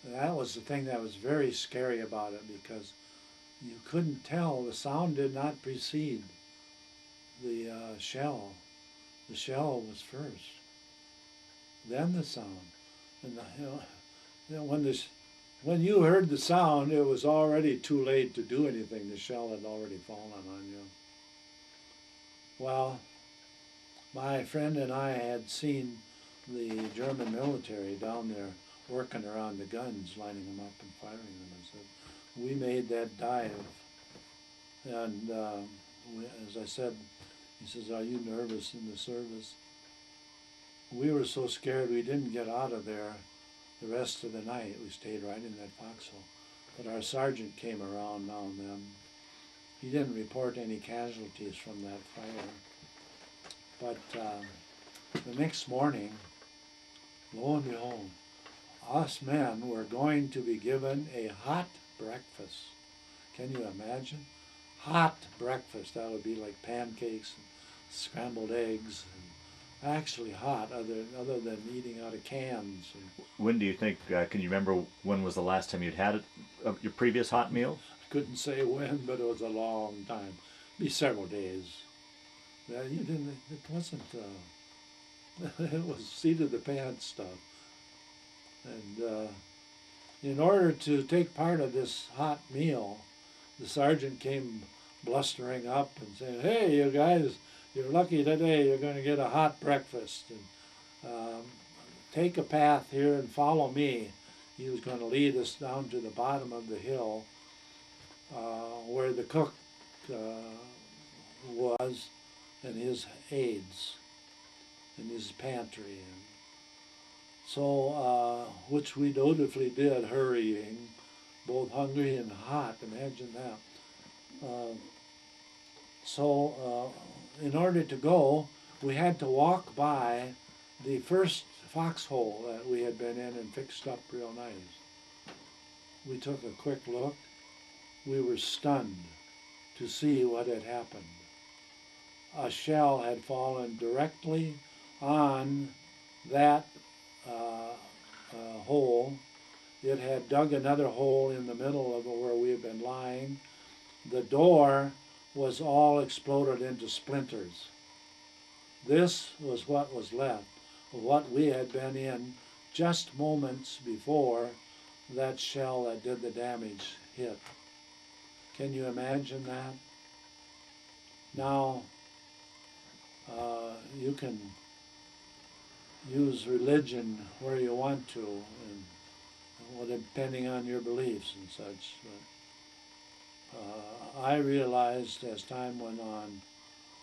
That was the thing that was very scary about it, because you couldn't tell. The sound did not precede the shell. The shell was first, then the sound. And when you heard the sound, it was already too late to do anything. The shell had already fallen on you. Well, my friend and I had seen the German military down there working around the guns, lining them up and firing them. And so we made that dive. And as I said, he says, "Are you nervous in the service?" We were so scared we didn't get out of there the rest of the night. We stayed right in that foxhole. But our sergeant came around now and then. He didn't report any casualties from that fire. But the next morning, lo and behold, us men were going to be given a hot breakfast. Can you imagine? Hot breakfast. That would be like pancakes and scrambled eggs, and actually hot, other than eating out of cans. When do you think, can you remember when was the last time you'd had your previous hot meal? Couldn't say when, but it was a long time. Be several days. You didn't. It wasn't. It was seat of the pants stuff. And in order to take part of this hot meal, the sergeant came blustering up and saying, "Hey, you guys, you're lucky today. You're going to get a hot breakfast. And take a path here and follow me." He was going to lead us down to the bottom of the hill where the cook was, and his aides, and his pantry. And so, which we dutifully did, hurrying, both hungry and hot. Imagine that. So, in order to go, we had to walk by the first foxhole that we had been in and fixed up real nice. We took a quick look. We were stunned to see what had happened. A shell had fallen directly on that hole. It had dug another hole in the middle of where we had been lying. The door was all exploded into splinters. This was what was left of what we had been in just moments before that shell that did the damage hit. Can you imagine that? Now, you can use religion where you want to, and depending on your beliefs and such. But I realized as time went on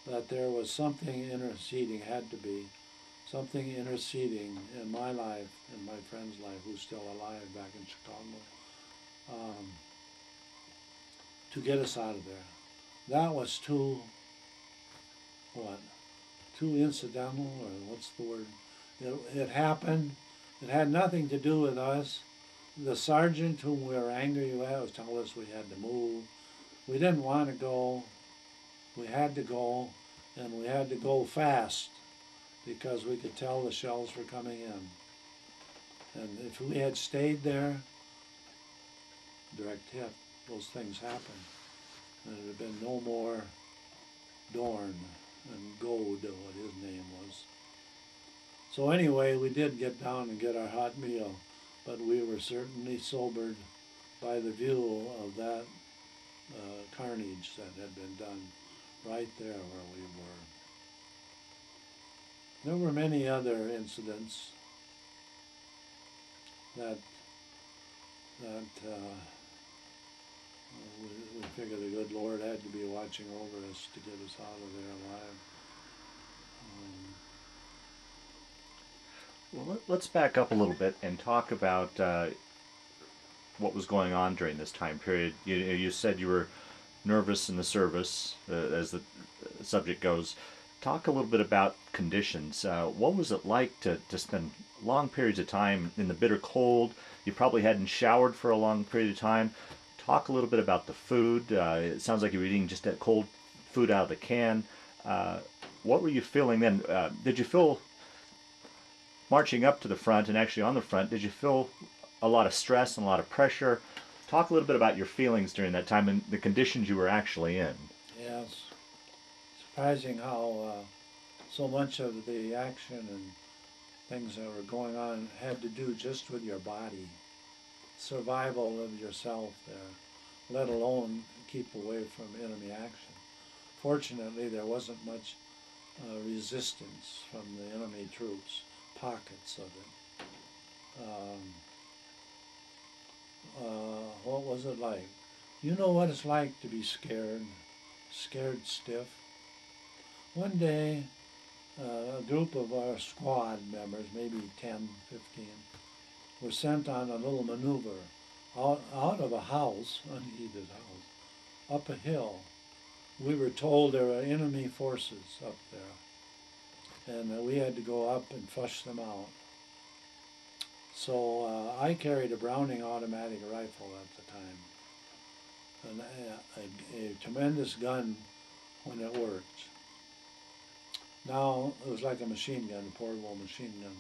that there was something interceding, had to be something interceding in my life, in my friend's life, who's still alive back in Chicago, to get us out of there. That was too incidental, or what's the word? It happened. It had nothing to do with us. The sergeant whom we were angry at was telling us we had to move. We didn't want to go. We had to go, and we had to go fast because we could tell the shells were coming in. And if we had stayed there, direct hit, those things happened. And there had been no more Dohrn and Gold, what his name was. So anyway, we did get down and get our hot meal, but we were certainly sobered by the view of that carnage that had been done right there where we were. There were many other incidents that we figured the good Lord had to be watching over us to get us out of there alive. Well, let's back up a little bit and talk about what was going on during this time period. You said you were nervous in the service, as the subject goes. Talk a little bit about conditions. What was it like to spend long periods of time in the bitter cold? You probably hadn't showered for a long period of time. Talk a little bit about the food. It sounds like you were eating just that cold food out of the can. What were you feeling then? Did you feel, marching up to the front and actually on the front, did you feel a lot of stress and a lot of pressure? Talk a little bit about your feelings during that time and the conditions you were actually in. Yes. Surprising how so much of the action and things that were going on had to do just with your body, survival of yourself there, let alone keep away from enemy action. Fortunately, there wasn't much resistance from the enemy troops, pockets of it. What was it like? You know what it's like to be scared, scared stiff. One day, a group of our squad members, maybe 10, 15, were sent on a little maneuver out of a house, unheated house, up a hill. We were told there were enemy forces up there, and we had to go up and flush them out. So I carried a Browning automatic rifle at the time, and a tremendous gun when it worked. Now it was like a machine gun, a portable machine gun.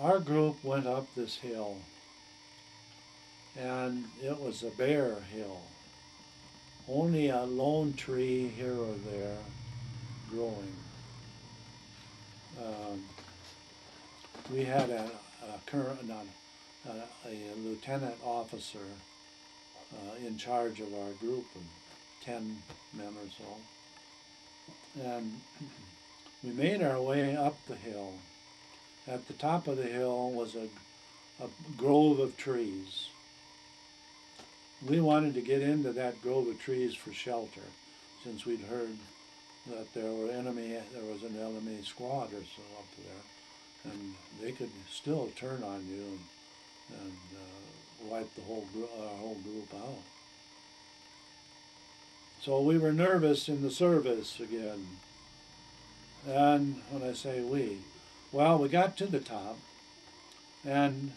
Our group went up this hill, and it was a bare hill. Only a lone tree here or there growing. We had a lieutenant officer in charge of our group of 10 men or so. And we made our way up the hill. At the top of the hill was a grove of trees. We wanted to get into that grove of trees for shelter, since we'd heard that there was an enemy squad or so up there, and they could still turn on you and wipe our whole group out. So we were nervous in the service again. And when I say we got to the top, and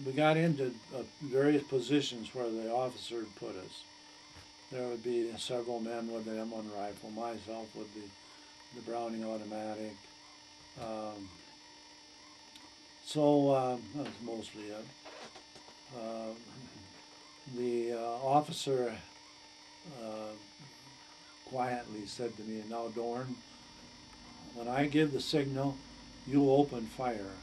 we got into various positions where the officer had put us. There would be several men with the M1 rifle, myself with the Browning automatic. That's mostly it. The officer quietly said to me, "Now, Dohrn, when I give the signal, you open fire.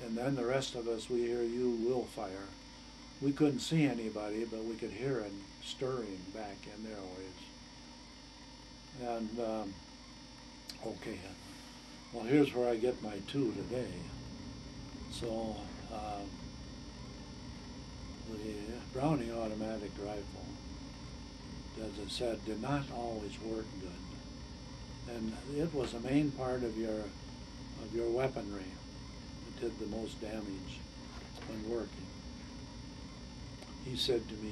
And then the rest of us, we hear you will fire." We couldn't see anybody, but we could hear it stirring back in their ways. And, okay, well, here's where I get my two today. So, the Browning automatic rifle, as I said, did not always work good. And it was a main part of your weaponry. It did the most damage when working. He said to me,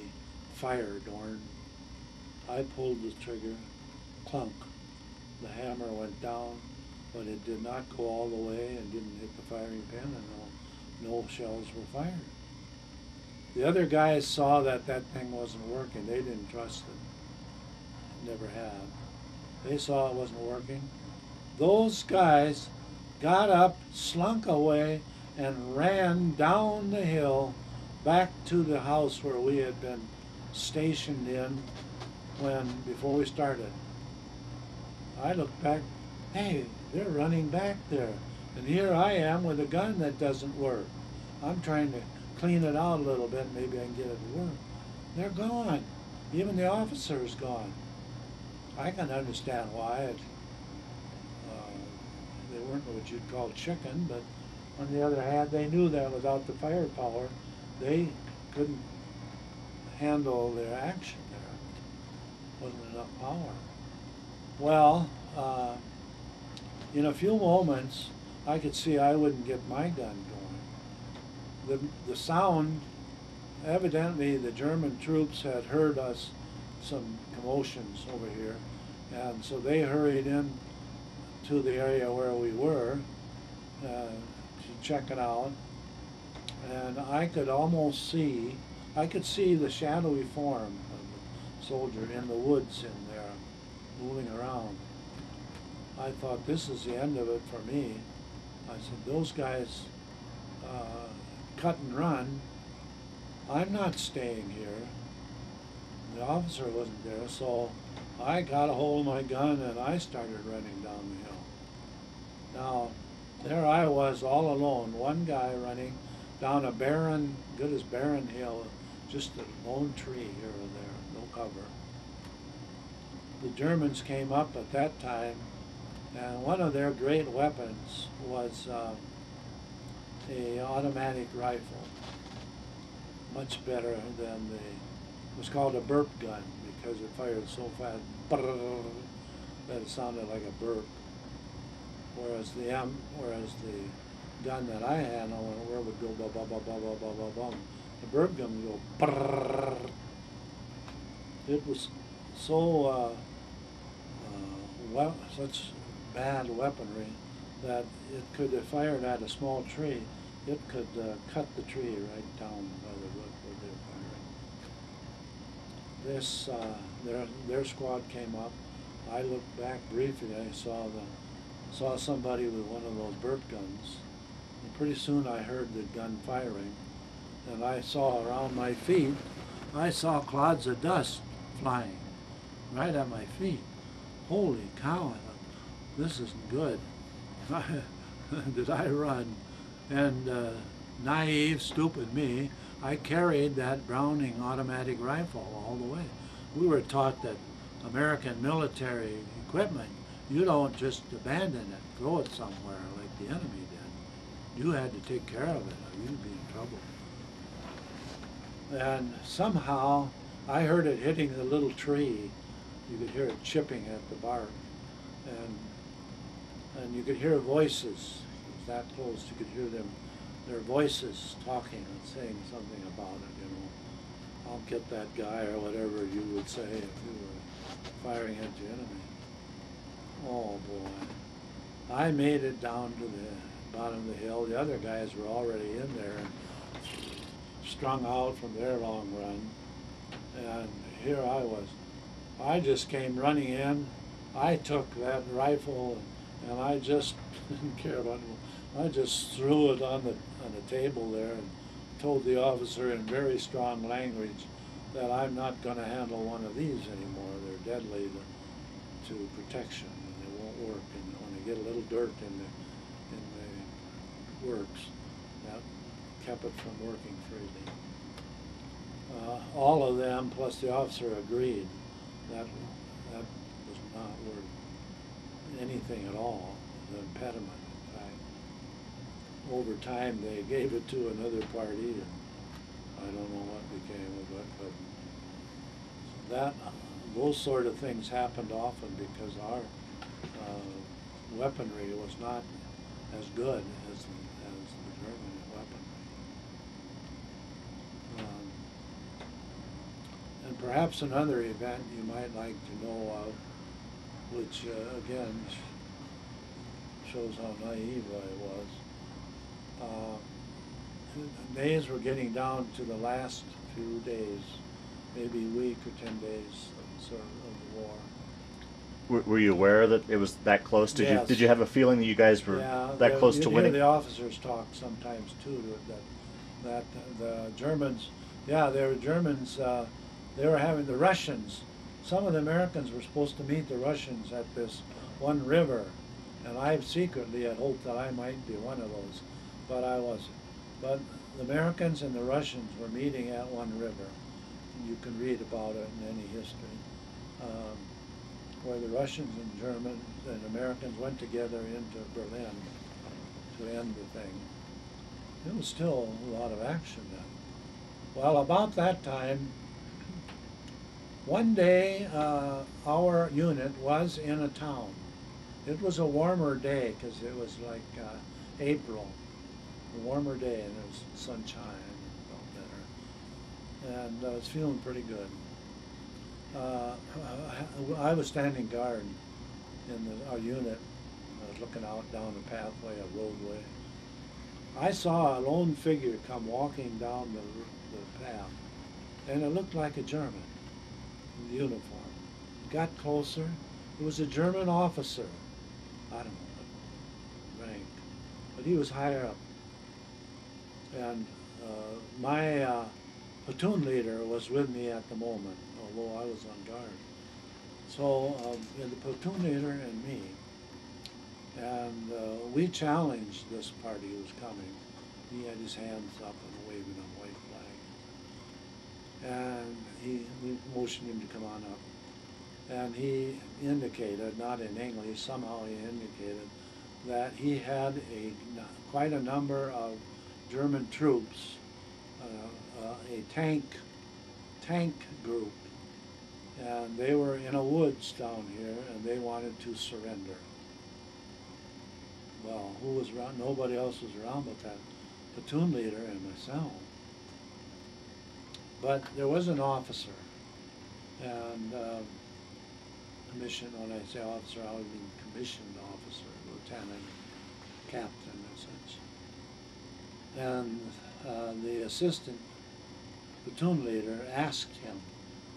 "Fire, Dohrn." I pulled the trigger, clunk. The hammer went down, but it did not go all the way and didn't hit the firing pin, and no shells were fired. The other guys saw that thing wasn't working. They didn't trust it. Never had. They saw it wasn't working. Those guys got up, slunk away, and ran down the hill back to the house where we had been stationed in before we started. I looked back, hey, they're running back there. And here I am with a gun that doesn't work. I'm trying to clean it out a little bit, maybe I can get it to work. They're gone. Even the officer is gone. I can understand why. They weren't what you'd call chicken, but on the other hand, they knew that without the firepower, they couldn't handle their action there. Wasn't enough power. Well, in a few moments, I could see I wouldn't get my gun going. The sound, evidently the German troops had heard us, some commotions over here, and so they hurried in to the area where we were to check it out. And I could almost see, the shadowy form of the soldier in the woods in there, moving around. I thought, this is the end of it for me. I said, those guys cut and run. I'm not staying here. The officer wasn't there, so I got a hold of my gun and I started running down the hill. Now, there I was all alone, one guy running down a barren, good as barren hill, just a lone tree here or there, no cover. The Germans came up at that time, and one of their great weapons was a automatic rifle, much better than it was called a burp gun because it fired so fast that it sounded like a burp. Whereas the gun that I had on where would go ba ba ba ba ba ba ba bum. The burp gun would go brrrr. It was so such bad weaponry that it could, if fired at a small tree, it could cut the tree right down by the root where they were firing. This their squad came up. I looked back briefly. I saw somebody with one of those burp guns. And pretty soon I heard the gun firing, and I saw around my feet, I saw clouds of dust flying right at my feet. Holy cow, I thought, this isn't good. Did I run? And naive, stupid me, I carried that Browning automatic rifle all the way. We were taught that American military equipment, you don't just abandon it, throw it somewhere like the enemy did. You had to take care of it or you'd be in trouble. And somehow I heard it hitting the little tree. You could hear it chipping at the bark. And you could hear voices. It was that close, you could hear their voices talking and saying something about it, you know. I'll get that guy or whatever you would say if you were firing at the enemy. Oh boy. I made it down to the bottom of the hill. The other guys were already in there and strung out from their long run. And here I was. I just came running in. I took that rifle and I just didn't care about it. I just threw it on the table there and told the officer in very strong language that I'm not going to handle one of these anymore. They're deadly to protection and they won't work. And when they get a little dirt in the works, that kept it from working freely. All of them, plus the officer, agreed that was not worth anything at all, the impediment, in fact. Over time, they gave it to another party, and I don't know what became of it, but those sort of things happened often because our weaponry was not as good as the German weaponry. And perhaps another event you might like to know of, which again shows how naive I was. Days were getting down to the last few days, maybe a week or 10 days of the war. Were you aware that it was that close? Yes. Did you have a feeling that you guys were that close to winning? The officers talk sometimes too that the Germans, they were Germans. They were having the Russians. Some of the Americans were supposed to meet the Russians at this one river, and I secretly had hoped that I might be one of those, but I wasn't. But the Americans and the Russians were meeting at one river. You can read about it in any history, where the Russians and Germans and Americans went together into Berlin to end the thing. It was still a lot of action then. Well, about that time, one day our unit was in a town. It was a warmer day because it was like April, a warmer day, and it was sunshine and felt better. And I was feeling pretty good. I was standing guard in our unit. I was looking out down the pathway, a roadway. I saw a lone figure come walking down the path, and it looked like a German in uniform. Got closer. It was a German officer. I don't know what rank, but he was higher up. And my platoon leader was with me at the moment, although I was on guard. So the platoon leader and me, and we challenged this party who was coming. He had his hands up and waving a white flag. And we motioned him to come on up. And he indicated, not in English, somehow he indicated that he had quite a number of German troops, a tank group, and they were in a woods down here, and they wanted to surrender. Well, who was around? Nobody else was around but that platoon leader and myself. But there was an officer, and when I say officer, I mean commissioned officer, lieutenant, captain, and such. And the assistant platoon leader asked him,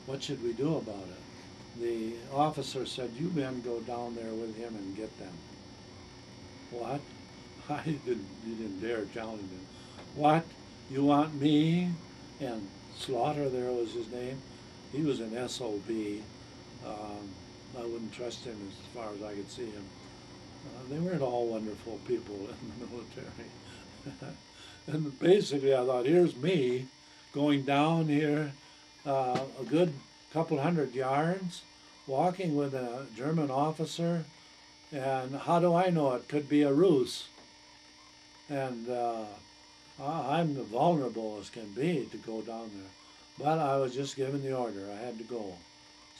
what should we do about it? The officer said, you men go down there with him and get them. What? You didn't dare challenge him. What? You want me? And Slaughter, there was his name. He was an SOB. I wouldn't trust him as far as I could see him. They weren't all wonderful people in the military. And basically I thought, here's me going down here a good couple hundred yards, walking with a German officer, and how do I know it could be a ruse? And I'm vulnerable as can be to go down there. But I was just given the order, I had to go.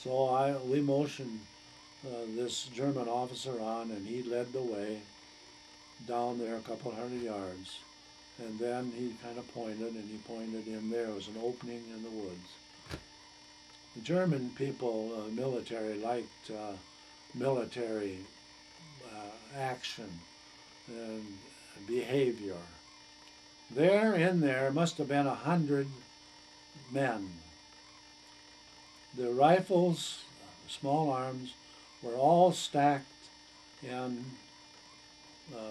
So we motioned this German officer on, and he led the way down there a couple hundred yards. And then he kind of pointed, and he pointed in there. It was an opening in the woods. The German people, military, liked military action and behavior. In there must have been 100 men. The rifles, small arms, were all stacked in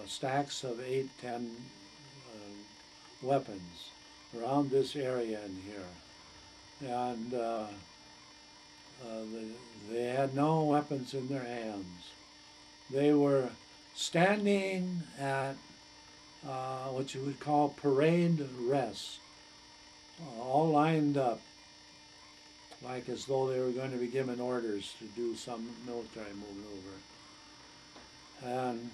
stacks of 8, 10 weapons around this area in here. And they had no weapons in their hands. They were standing at what you would call parade rest, all lined up, like as though they were going to be given orders to do some military maneuver. And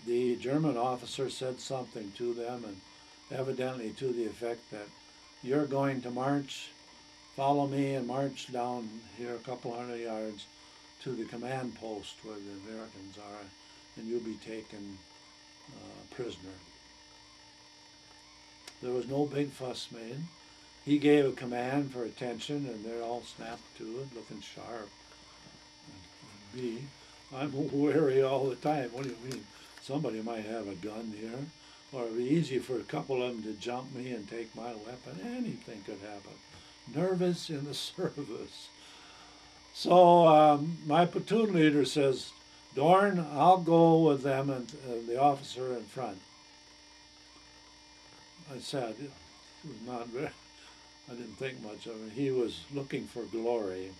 the German officer said something to them, and evidently to the effect that you're going to march, follow me and march down here a couple hundred yards to the command post where the Americans are, and you'll be taken prisoner. There was no big fuss made. He gave a command for attention, and they all snapped to it, looking sharp. And me, I'm wary all the time. What do you mean? Somebody might have a gun here, or it'd be easy for a couple of them to jump me and take my weapon. Anything could happen. Nervous in the service. So my platoon leader says, Dohrn, I'll go with them and the officer in front. I said, it was not very, I didn't think much of it. He was looking for glory.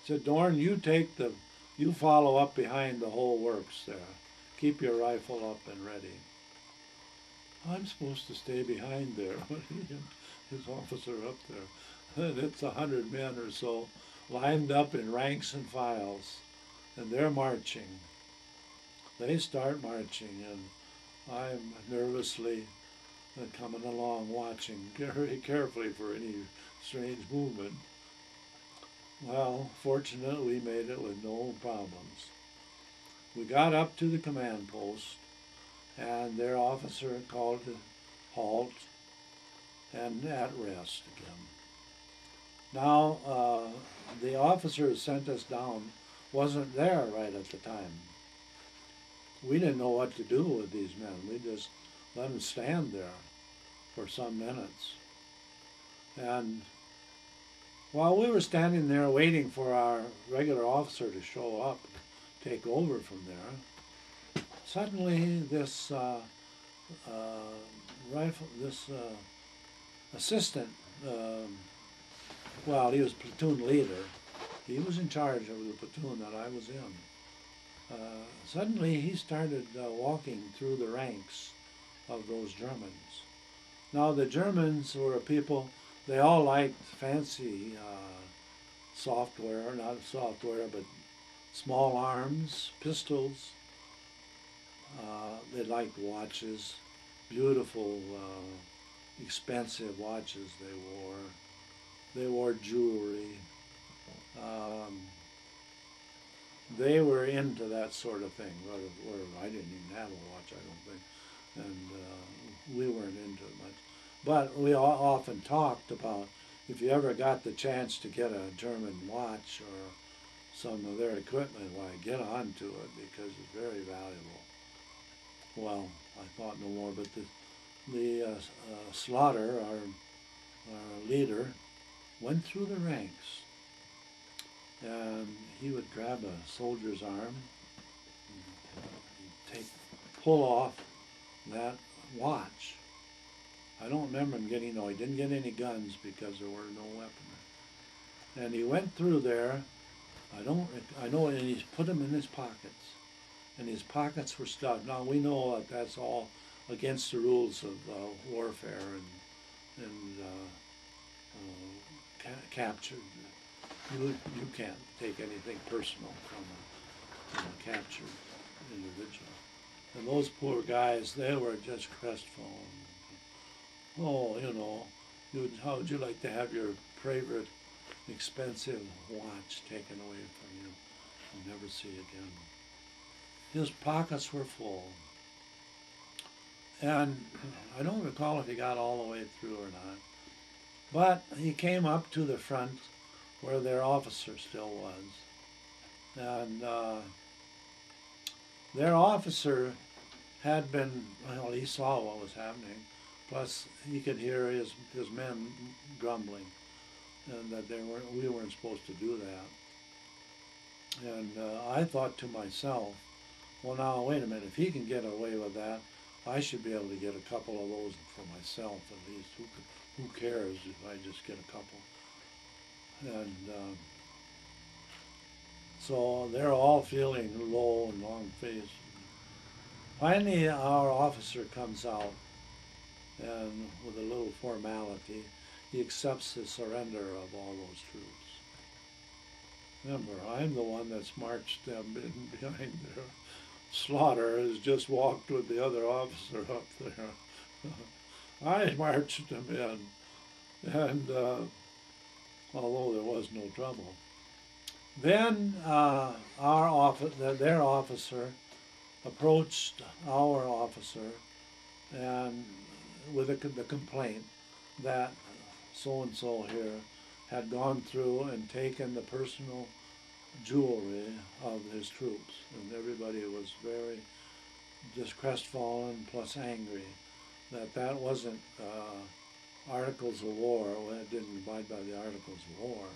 He said, Dohrn, you follow up behind the whole works there. Keep your rifle up and ready. I'm supposed to stay behind there. His officer up there. And it's 100 men or so lined up in ranks and files, and they're marching. They start marching, and I'm nervously coming along watching very carefully for any strange movement. Well, fortunately we made it with no problems. We got up to the command post, and their officer called to halt and at rest again. Now, the officer who sent us down wasn't there right at the time. We didn't know what to do with these men. We just let them stand there for some minutes. And while we were standing there waiting for our regular officer to show up, take over from there, suddenly this assistant, well, he was platoon leader, He was in charge of the platoon that I was in. Suddenly he started walking through the ranks of those Germans. Now the Germans were people, they all liked fancy software, not software, but small arms, pistols. They liked watches, beautiful, expensive watches they wore. They wore jewelry. Um, they were into that sort of thing. Where I didn't even have a watch, I don't think, and we weren't into it much. But we often talked about if you ever got the chance to get a German watch or some of their equipment, why get onto it because it's very valuable. Well, I thought no more, but the Slaughter, our leader, went through the ranks, and he would grab a soldier's arm, he'd pull off that watch. I don't remember him getting, no, he didn't get any guns because there were no weaponry. And he went through there, I know, and he's put them in his pockets. And his pockets were stuffed. Now we know that that's all against the rules of warfare and captured. You can't take anything personal from a captured individual. And those poor guys, they were just crestfallen. Oh, how would you like to have your favorite expensive watch taken away from you and never see again? His pockets were full. And I don't recall if he got all the way through or not. But he came up to the front where their officer still was. And their officer had been, well, he saw what was happening. Plus, he could hear his men grumbling, and that we weren't supposed to do that. And I thought to myself, well, now wait a minute. If he can get away with that, I should be able to get a couple of those for myself at least. Who cares if I just get a couple? And so they're all feeling low and long-faced. Finally, our officer comes out, and with a little formality, he accepts the surrender of all those troops. Remember, I'm the one that's marched them in behind there. Slaughter has just walked with the other officer up there. I marched them in, and although there was no trouble. Then their officer approached our officer and with the complaint that so-and-so here had gone through and taken the personal jewelry of his troops. And everybody was very just crestfallen plus angry that wasn't Articles of War. Well, it didn't abide by the Articles of War.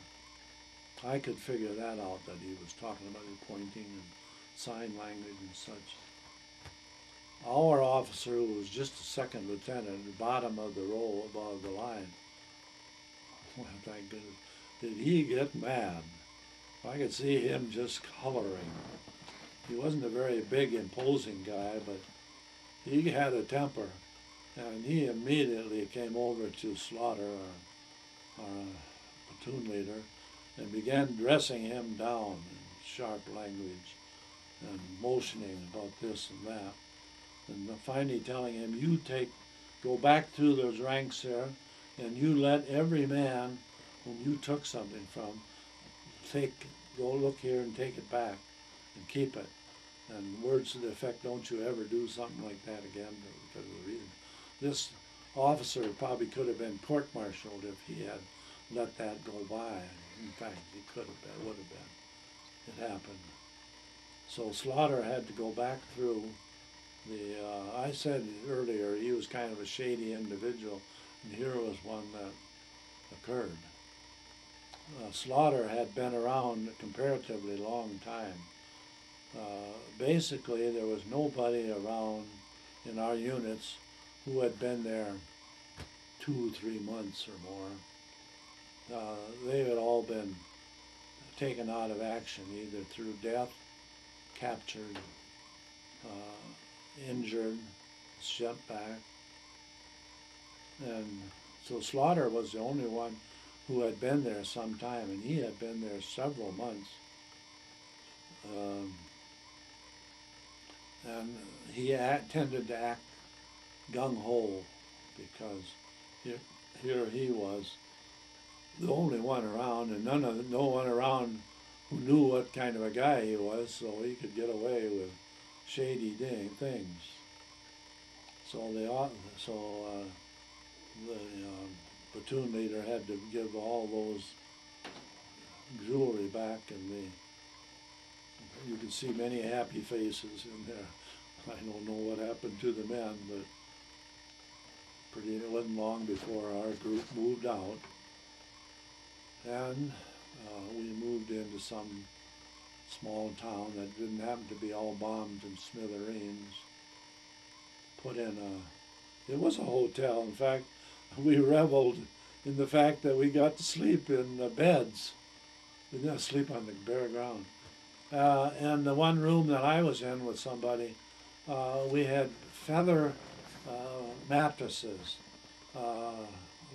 I could figure that out, that he was talking about his pointing and sign language and such. Our officer, who was just a second lieutenant at the bottom of the row above the line, well, thank goodness, did he get mad. I could see him just coloring. He wasn't a very big, imposing guy, but he had a temper. And he immediately came over to Slaughter, our platoon leader, and began dressing him down in sharp language and motioning about this and that. And finally telling him, go back through those ranks there, and you let every man whom you took something from go look here and take it back and keep it. And words to the effect, don't you ever do something like that again, because of the reason. This officer probably could have been court-martialed if he had let that go by. In fact, he would have been. It happened. So Slaughter had to go back through I said earlier he was kind of a shady individual, and here was one that occurred. Slaughter had been around a comparatively long time. Basically, there was nobody around in our units who had been there 2 or 3 months or more. They had all been taken out of action, either through death, captured, injured, sent back. And so Slaughter was the only one who had been there some time, and he had been there several months. And he tended to act gung-ho because here he was, the only one around, and no one around who knew what kind of a guy he was, so he could get away with shady things. So the platoon leader had to give all those jewelry back, and you could see many happy faces in there. I don't know what happened to the men, but it wasn't long before our group moved out, and we moved into some small town that didn't happen to be all bombed and smithereens. It was a hotel. In fact, we reveled in the fact that we got to sleep in beds. We didn't sleep on the bare ground. And the one room that I was in with somebody, we had feather mattresses,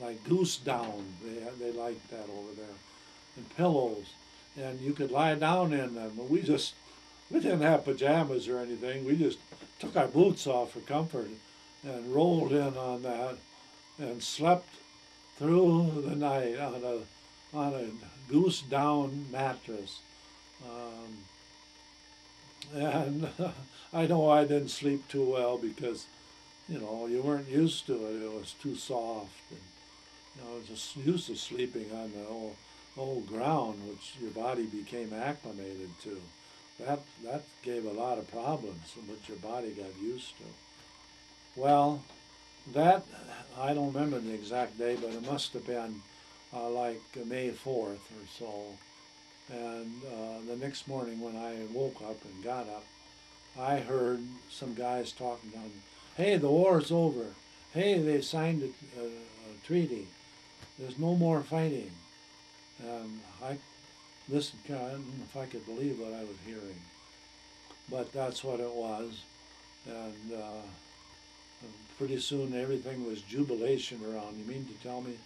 like goose down. They liked that over there, and pillows, and you could lie down in them. We didn't have pajamas or anything. We just took our boots off for comfort and rolled in on that and slept through the night on a goose down mattress. And I know I didn't sleep too well because, you weren't used to it. It was too soft. And, I was just used to sleeping on the old ground, which your body became acclimated to. That gave a lot of problems, which your body got used to. Well, I don't remember the exact day, but it must have been like May 4th or so. And the next morning when I woke up and got up, I heard some guys talking down, hey, the war's over. Hey, they signed a treaty. There's no more fighting. And I listened, I don't know if I could believe what I was hearing. But that's what it was. And pretty soon everything was jubilation around. You mean to tell me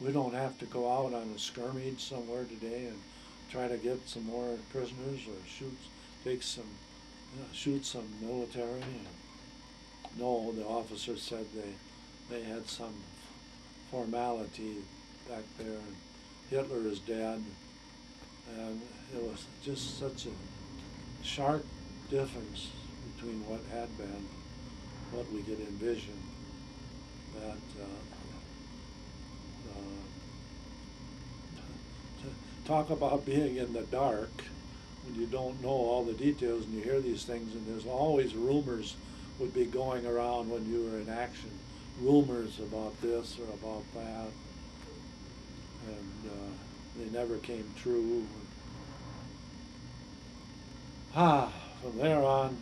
we don't have to go out on a skirmish somewhere today and try to get some more prisoners or shoot some military? No, the officer said they had some formality back there, and Hitler is dead. And it was just such a sharp difference between what had been, what we could envision, that talk about being in the dark when you don't know all the details and you hear these things, and there's always rumors would be going around when you were in action, rumors about this or about that, and they never came true. From there on,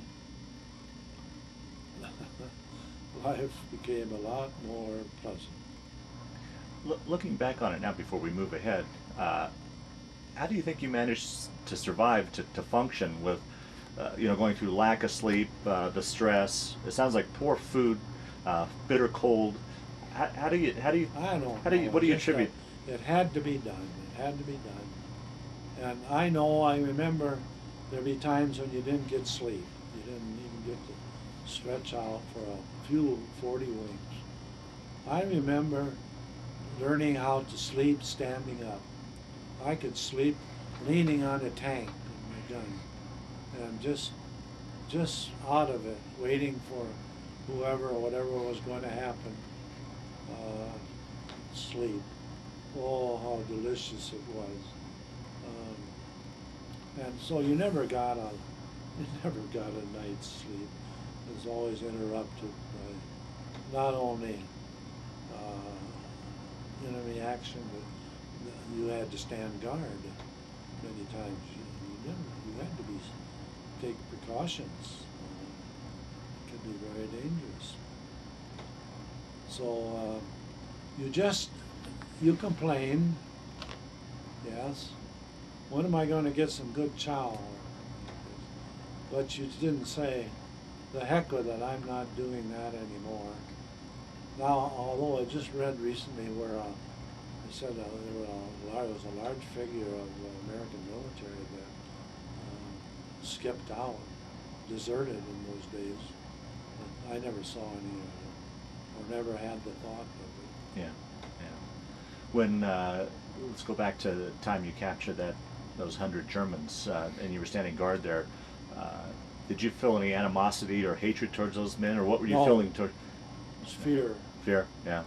life became a lot more pleasant. Looking back on it now before we move ahead, how do you think you managed to survive, to function with, going through lack of sleep, the stress? It sounds like poor food, bitter cold. How do you? I don't know. What do you attribute? It had to be done. It had to be done. And I remember there'd be times when you didn't get sleep. You didn't even get to stretch out for a few 40 winks. I remember learning how to sleep standing up. I could sleep leaning on a tank in my gun, and just out of it, waiting for whoever or whatever was going to happen. Sleep. Oh, how delicious it was. And so you never got a night's sleep. It was always interrupted by not only enemy action, but you had to stand guard many times. You had to take precautions. It could be very dangerous. So you complained, yes, when am I going to get some good chow? But you didn't say, the heck with it, I'm not doing that anymore. Now, although I just read recently where they said there was a large figure of American military that skipped out, deserted in those days. But I never saw any of it, or never had the thought of it. Yeah, yeah. When let's go back to the time you captured those 100 Germans, and you were standing guard there. Did you feel any animosity or hatred towards those men, or what were you No. feeling toward? It was fear. Fear. Yeah.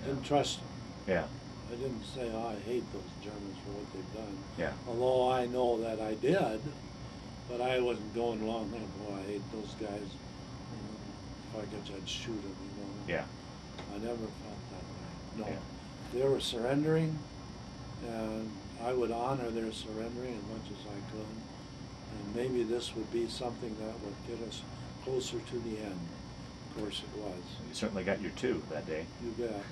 Didn't trust them. Yeah. I didn't say, oh, I hate those Germans for what they've done. Yeah. Although I know that I did, but I wasn't going along with, oh, I hate those guys. If I could, I'd shoot them, you know. Yeah. I never felt that way. No. Yeah. They were surrendering, and I would honor their surrendering as much as I could. And maybe this would be something that would get us closer to the end. Of course it was. You certainly got your 2 that day. You bet.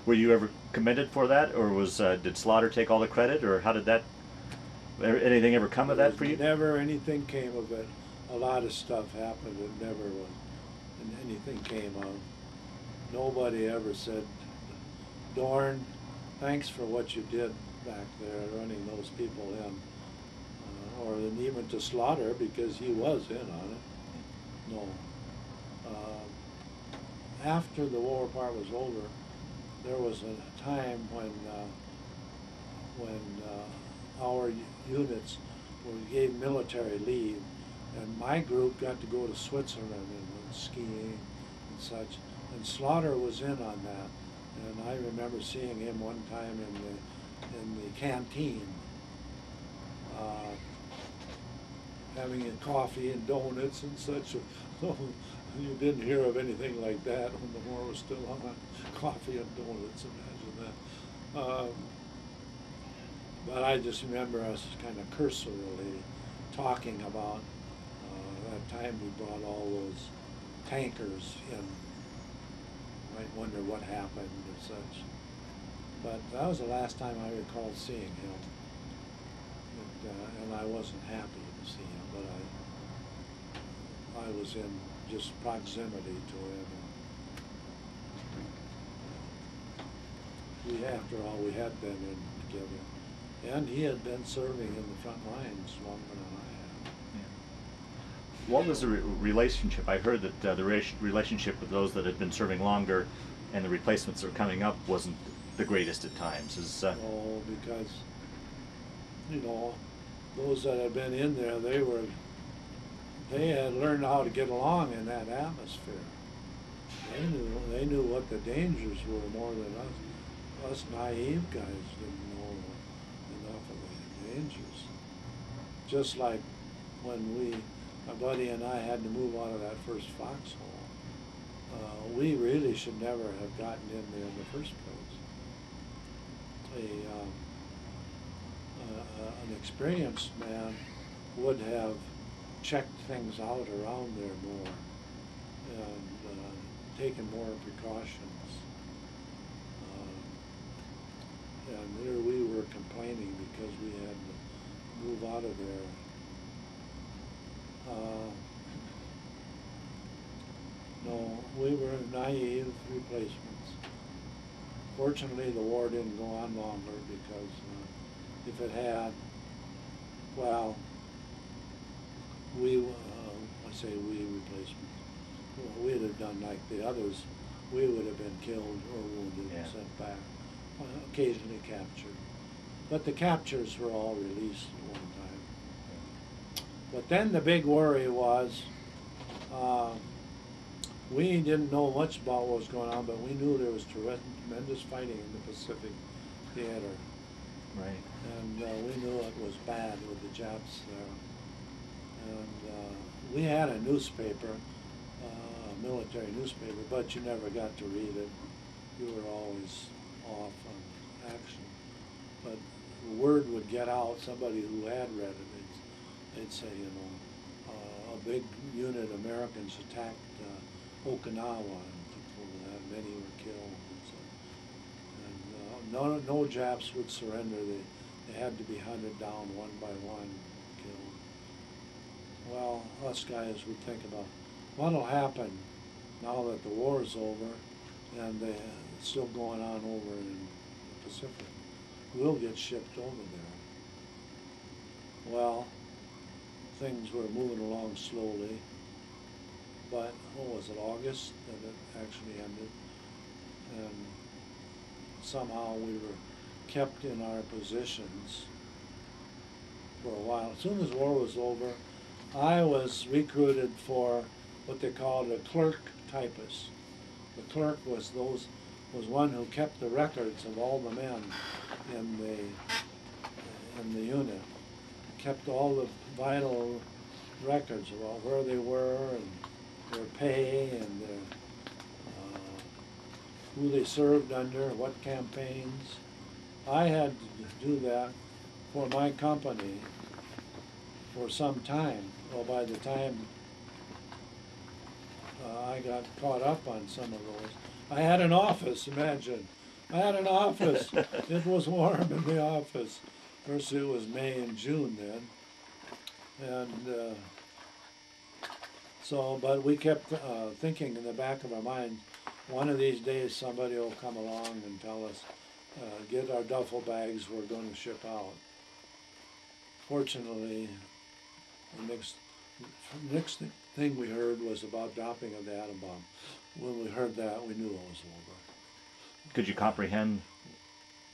Were you ever commended for that, or did Slaughter take all the credit, or how did that? Anything ever come of that for you? Never anything came of it. A lot of stuff happened. It never was. And anything came of. Nobody ever said, Dohrn, thanks for what you did back there, running those people in. Or even to Slaughter, because he was in on it. No. After the war part was over, there was a time when our units gave military leave, and my group got to go to Switzerland and skiing and such. And Slaughter was in on that, and I remember seeing him one time in the canteen, having a coffee and donuts and such. So you didn't hear of anything like that when the war was still on. Coffee and donuts, imagine that. But I just remember us kind of cursorily talking about that time we brought all those tankers in. You might wonder what happened and such. But that was the last time I recall seeing him. And I wasn't happy to see him, but I was in just proximity to him. After all, we had been in together. And he had been serving in the front lines longer than I had. Yeah. What was the relationship? I heard that the relationship with those that had been serving longer and the replacements that were coming up wasn't the greatest at times. No, because, you know, those that had been in there, they had learned how to get along in that atmosphere. They knew what the dangers were more than us. Us naive guys didn't know enough of the dangers. Just like when my buddy and I had to move out of that first foxhole, we really should never have gotten in there in the first place. An experienced man would have checked things out around there more and taken more precautions. And there we were complaining because we had to move out of there. No, we were naive replacements. Fortunately, the war didn't go on longer because if it had, well, I say we replacements, we'd have done like the others. We would have been killed or wounded and sent back, occasionally captured. But the captures were all released at one time. But then the big worry was, we didn't know much about what was going on, but we knew there was tremendous fighting in the Pacific theater. Right. And we knew it was bad with the Japs there. And we had a newspaper, a military newspaper, but you never got to read it. You were always off on action. But the word would get out, somebody who had read it, they'd say, you know, a big unit of Americans attacked Okinawa, and many were killed. And no Japs would surrender. They had to be hunted down one by one, killed. Well, us guys would think about what'll happen now that the war's over and it's still going on over in the Pacific. We'll get shipped over there. Well, things were moving along slowly, but what was it, August that it actually ended? And somehow we were kept in our positions for a while. As soon as the war was over, I was recruited for what they called a clerk typist. The clerk was one who kept the records of all the men in the unit, kept all the vital records about where they were and their pay and their, who they served under, what campaigns. I had to do that for my company for some time. Well, by the time I got caught up on some of those, I had an office, imagine. I had an office. It was warm in the office. Of course, it was May and June then. And but we kept thinking in the back of our mind, one of these days somebody will come along and tell us, get our duffel bags, we're going to ship out. Fortunately, the next thing we heard was about dropping of the atom bomb. When we heard that, we knew it was over. Could you comprehend?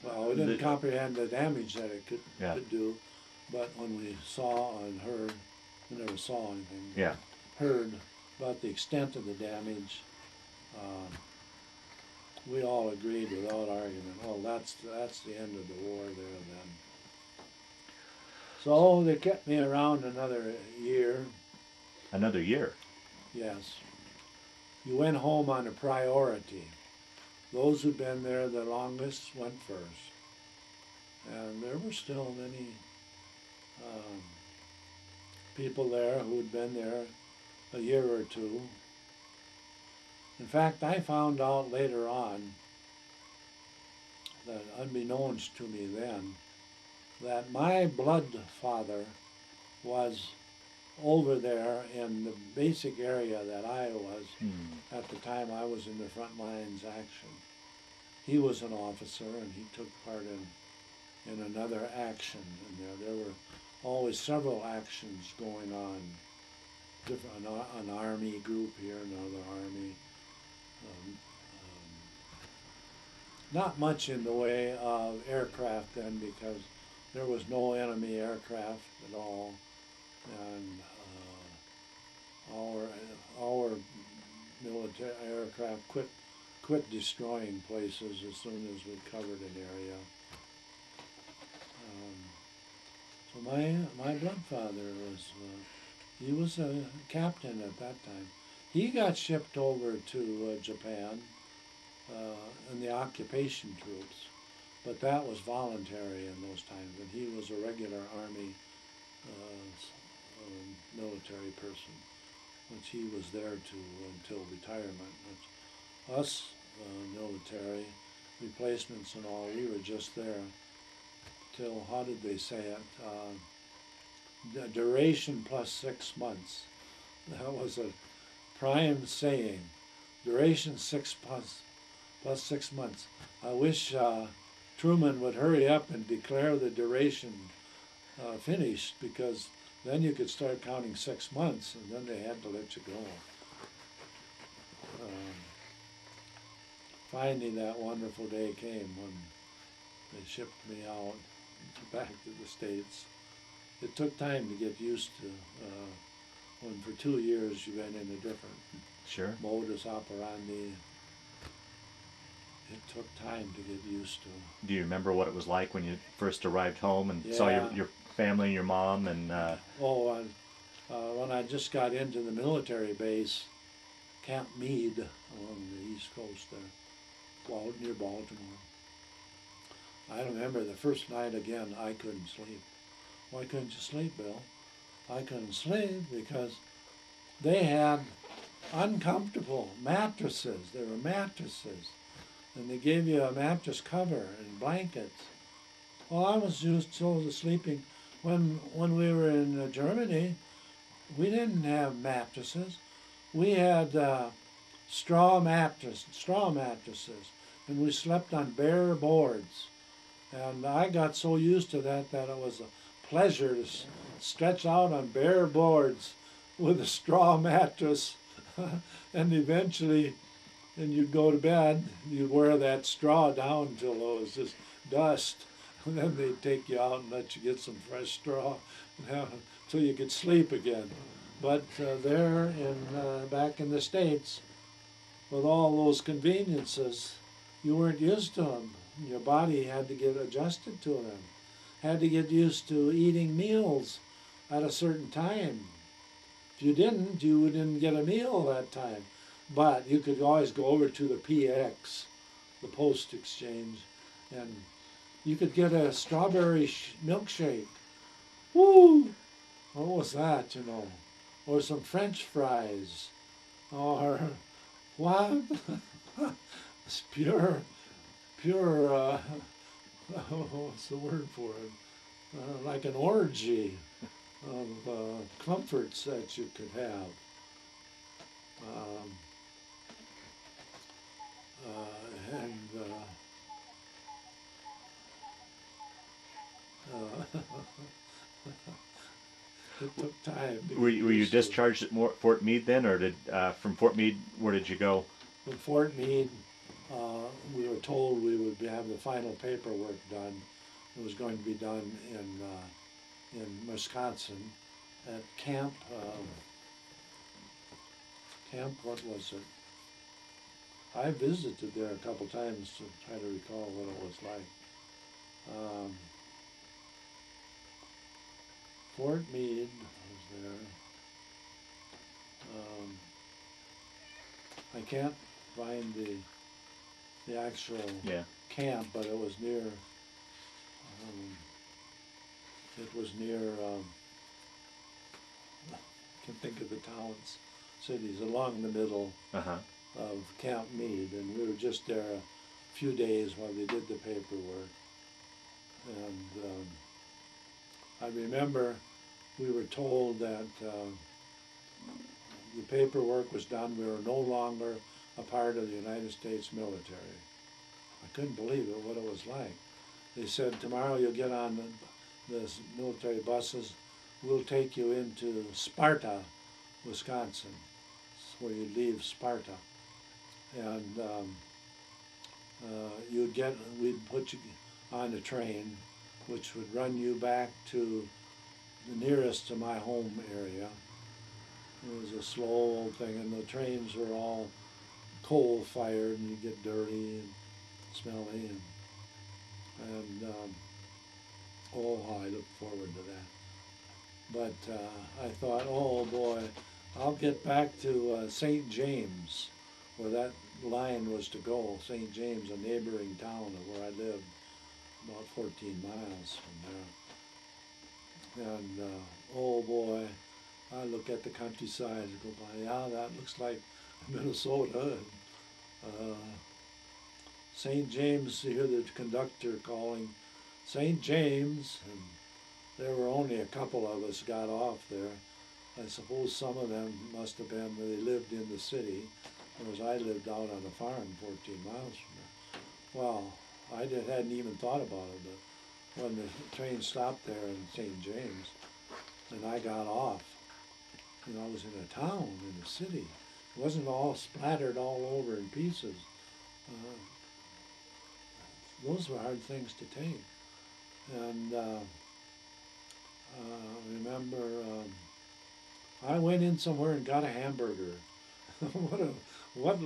Well, we didn't comprehend the damage that it Yeah. could do, but when we saw and heard, we never saw anything. Yeah. Heard about the extent of the damage, we all agreed without argument, oh, that's the end of the war there then. So they kept me around another year. Another year. Yes. You went home on a priority. Those who'd been there the longest went first. And there were still many people there who'd been there a year or two. In fact, I found out later on that, unbeknownst to me then, that my blood father was over there in the basic area that I was at the time I was in the front lines action. He was an officer and he took part in another action, and there were always several actions going on. An army group here, another army. Not much in the way of aircraft then, because there was no enemy aircraft at all, and our military aircraft quit destroying places as soon as we covered an area. So my bloodfather he was a captain at that time. He got shipped over to Japan in the occupation troops, but that was voluntary in those times, and he was a regular Army military person, which he was there to until retirement. But us military replacements and all, we were just there till, how did they say it, the duration plus 6 months. That was a prime saying, duration plus 6 months. I wish Truman would hurry up and declare the duration finished, because then you could start counting 6 months, and then they had to let you go. Finally, that wonderful day came when they shipped me out back to the States. It took time to get used to when for 2 years you've been in a different modus operandi. It took time to get used to. Do you remember what it was like when you first arrived home and saw your family and your mom? And when I just got into the military base, Camp Meade along the East Coast there, near Baltimore. I remember the first night again, I couldn't sleep. Why couldn't you sleep, Bill? I couldn't sleep because they had uncomfortable mattresses. They were mattresses. And they gave you a mattress cover and blankets. Well, I was used to sleeping when we were in Germany. We didn't have mattresses. We had straw mattresses, and we slept on bare boards. And I got so used to that that it was a pleasure to stretch out on bare boards with a straw mattress. And eventually, when you'd go to bed, you'd wear that straw down until it was just dust. And then they'd take you out and let you get some fresh straw until you could sleep again. But there in back in the States, with all those conveniences, you weren't used to them. Your body had to get adjusted to them, had to get used to eating meals at a certain time. If you didn't, you didn't get a meal that time. But you could always go over to the PX, the Post Exchange, and you could get a strawberry milkshake. Woo! What was that, you know? Or some French fries. Or what? It's pure, what's the word for it? Like an orgy of comforts that you could have. Um, and it took time to Were get you used to. discharged at Fort Meade then, or did from Fort Meade where did you go? In Fort Meade, we were told we would have the final paperwork done. It was going to be done in Wisconsin at what was it? I visited there a couple times to try to recall what it was like. Fort Meade was there. I can't find the actual Yeah. camp, but it was near. It was near. I can't think of the towns, cities along the middle Uh-huh. of Camp Meade, and we were just there a few days while they did the paperwork. And I remember we were told that the paperwork was done. We were no longer a part of the United States military. I couldn't believe it, what it was like. They said, tomorrow you'll get on the military buses. We'll take you into Sparta, Wisconsin. It's where you leave Sparta. And we'd put you on a train, which would run you back to the nearest to my home area. It was a slow old thing, and the trains were all coal-fired, and you get dirty and smelly, and oh, I look forward to that. But I thought, oh boy, I'll get back to St. James, where that line was to go. St. James, a neighboring town of where I lived, about 14 miles from there. And oh boy, I look at the countryside and go by, yeah, that looks like Minnesota. St. James, you hear the conductor calling, St. James, and there were only a couple of us got off there. I suppose some of them must have been where they lived in the city, whereas I lived out on a farm 14 miles from there. Well, I hadn't even thought about it, but when the train stopped there in St. James, and I got off, you know, I was in a town, in a city. It wasn't all splattered all over in pieces. Those were hard things to take. And remember, I went in somewhere and got a hamburger. what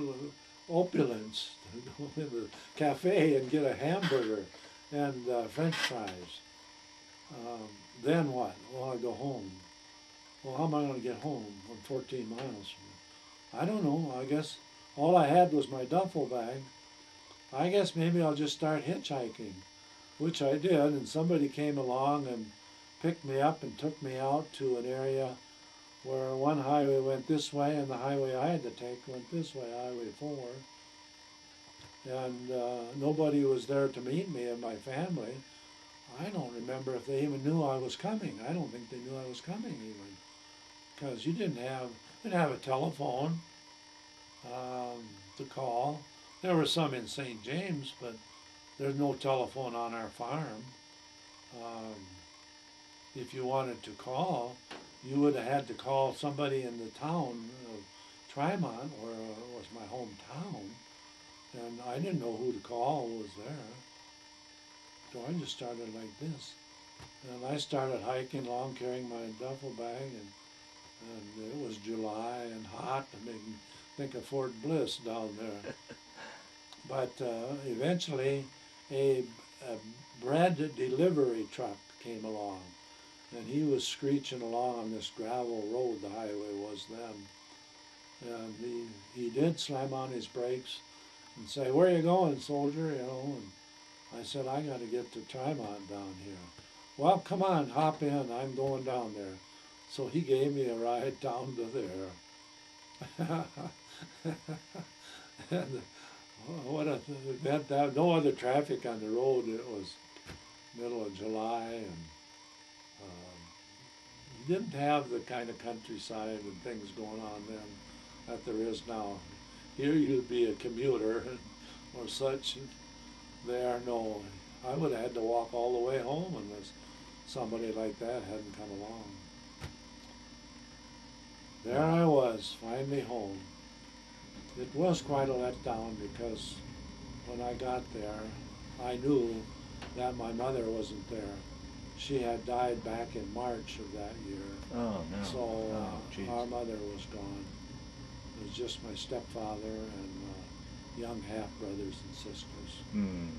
opulence to go in the cafe and get a hamburger and French fries. Then what? Well, I go home. Well, how am I going to get home? I'm 14 miles from here. I don't know. I guess all I had was my duffel bag. I guess maybe I'll just start hitchhiking, which I did, and somebody came along and picked me up and took me out to an area where one highway went this way and the highway I had to take went this way, Highway 4. And nobody was there to meet me and my family. I don't remember if they even knew I was coming. I don't think they knew I was coming even, because you didn't have a telephone to call. There were some in St. James, but there's no telephone on our farm. Um, if you wanted to call, you would have had to call somebody in the town of Tremont, or was my hometown, and I didn't know who to call who was there. So I just started like this. And I started hiking along carrying my duffel bag, and it was July and hot. It made me think of Fort Bliss down there. But eventually a bread delivery truck came along, and he was screeching along on this gravel road, the highway was then. And he did slam on his brakes and say, "Where you going, soldier?" You know, and I said, "I got to get to Tremont down here." "Well, come on, hop in, I'm going down there." So he gave me a ride down to there. And what a that no other traffic on the road. It was middle of July, and you didn't have the kind of countryside and things going on then that there is now. Here you'd be a commuter or such. There, no. I would have had to walk all the way home unless somebody like that hadn't come along. There I was, finally home. It was quite a letdown, because when I got there, I knew that my mother wasn't there. She had died back in March of that year. Oh, no. So Oh, our mother was gone. It was just my stepfather and young half-brothers and sisters. Mm.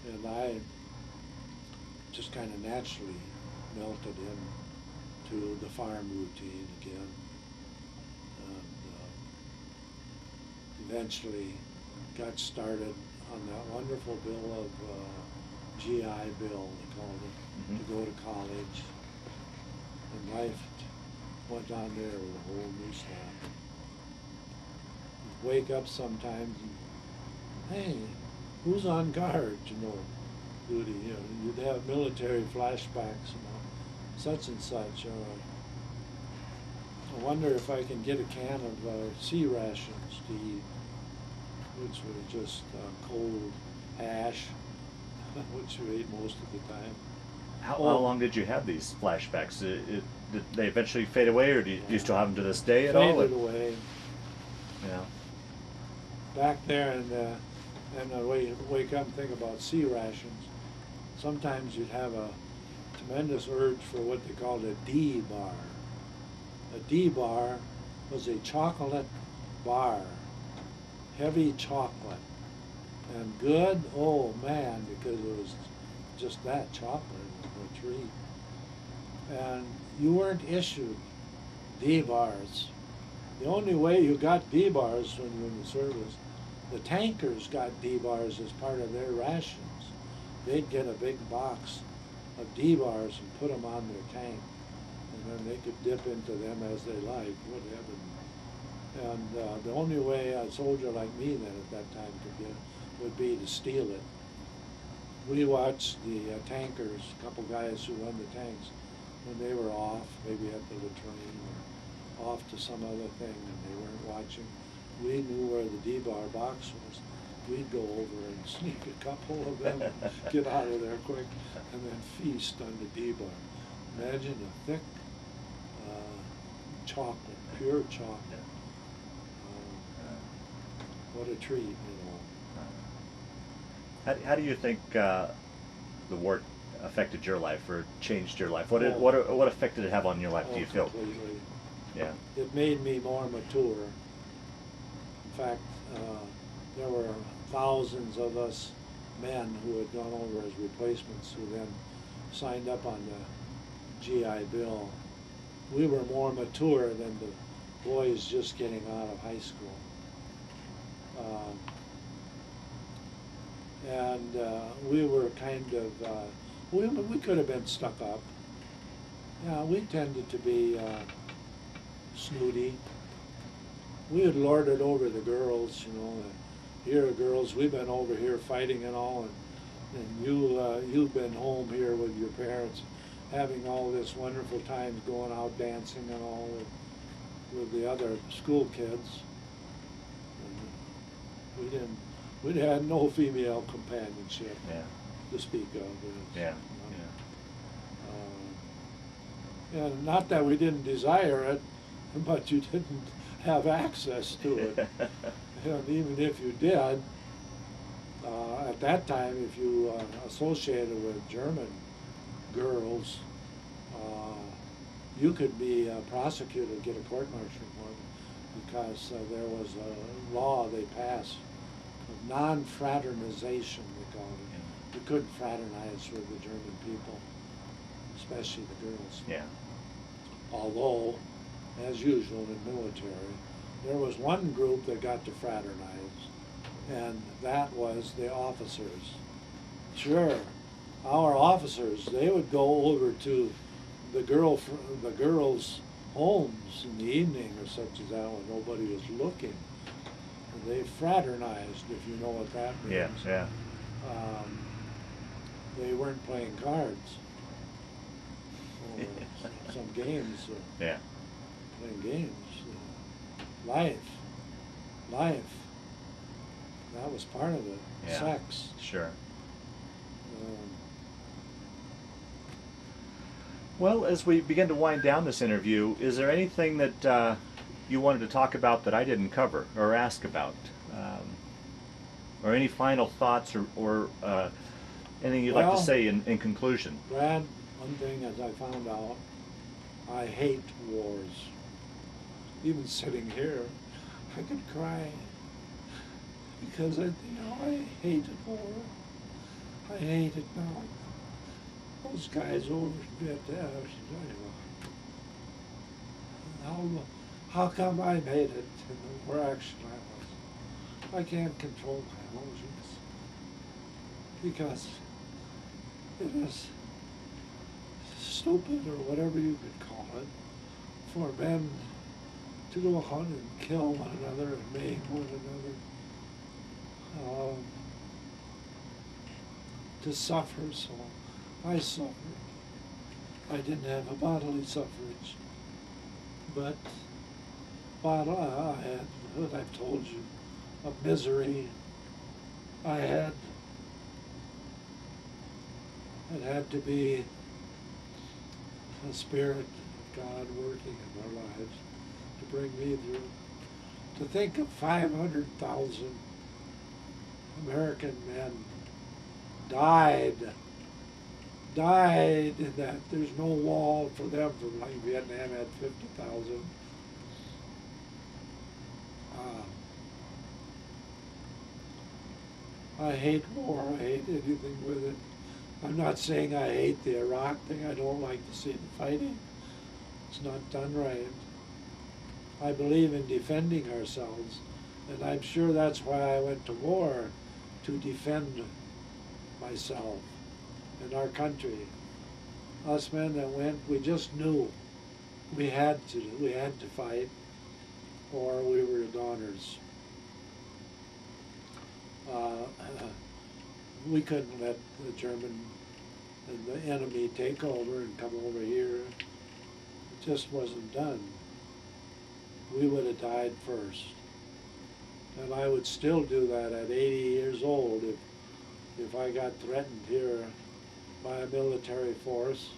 And I just kind of naturally melted into the farm routine again. And eventually got started on that wonderful bill of GI Bill, they called it, to go to college. And life went on there with a whole new start. You'd wake up sometimes and, hey, who's on guard, duty, you'd have military flashbacks, such and such, or I wonder if I can get a can of sea rations to eat, which were just cold hash, which you ate most of the time. How long did you have these flashbacks? Did they eventually fade away, or do you still have them to this day at all? Faded away. Yeah. Back there, and I wake up and think about sea rations. Sometimes you'd have a tremendous urge for what they called a D bar. A D bar was a chocolate bar, heavy chocolate, and good, oh man, because it was just that chocolate, a treat. And you weren't issued D bars. The only way you got D bars when you were in the service, the tankers got D bars as part of their rations. They'd get a big box of D bars and put them on their tank, and then they could dip into them as they liked, whatever. And the only way a soldier like me then at that time could get would be to steal it. We watched the tankers, a couple guys who run the tanks, when they were off, maybe at the latrine or off to some other thing, and they weren't watching. We knew where the D-bar box was. We'd go over and sneak a couple of them and get out of there quick, and then feast on the D-bar. Imagine a thick chocolate, pure chocolate. What a treat, How do you think the war affected your life or changed your life? What effect did it have on your life? Do you feel? Completely. Yeah. It made me more mature. In fact, there were thousands of us men who had gone over as replacements who then signed up on the GI Bill. We were more mature than the boys just getting out of high school. And we were kind of, we could have been stuck up. Yeah, we tended to be snooty. We would lord it over the girls, here are girls, we've been over here fighting and all, and And you've been home here with your parents, having all this wonderful times going out dancing and all with the other school kids. And we had no female companionship Yeah. to speak of. Yeah. And not that we didn't desire it, but you didn't have access to it. And even if you did, at that time, if you associated with German girls, you could be prosecuted, get a court-martial for them, because there was a law they passed of non-fraternization, they called it. You couldn't fraternize with the German people, especially the girls. Yeah. Although, as usual in military, there was one group that got to fraternize, and that was the officers. Sure, our officers, they would go over to the girls' homes in the evening or such as that when nobody was looking. And they fraternized, if you know what that means. Yeah. Yeah. They weren't playing cards or some games. Yeah. Playing games. Life. That was part of it. Yeah. Sex. Sure. Um, Well, as we begin to wind down this interview, is there anything that you wanted to talk about that I didn't cover or ask about? Or any final thoughts or anything you'd like to Well, say in conclusion? Brad, one thing as I found out, I hate wars. Even sitting here, I could cry because I hated war. I hate it now. Those guys over at how come I made it in the war action I was? I can't control my emotions because it is stupid or whatever you could call it for men to go out and kill one another and maim one another, to suffer. So I suffered. I didn't have a bodily suffrage, but I had what I've told you, a misery. It had to be the Spirit of God working in our lives to bring me through. To think of 500,000 American men died in that. There's no wall for them, from like Vietnam had 50,000. I hate war. I hate anything with it. I'm not saying I hate the Iraq thing. I don't like to see the fighting. It's not done right. I believe in defending ourselves, and I'm sure that's why I went to war, to defend myself and our country. Us men that went, we just knew we had to fight, or we were goners. We couldn't let the German and the enemy take over and come over here. It just wasn't done. We would have died first. And I would still do that at 80 years old if I got threatened here by a military force.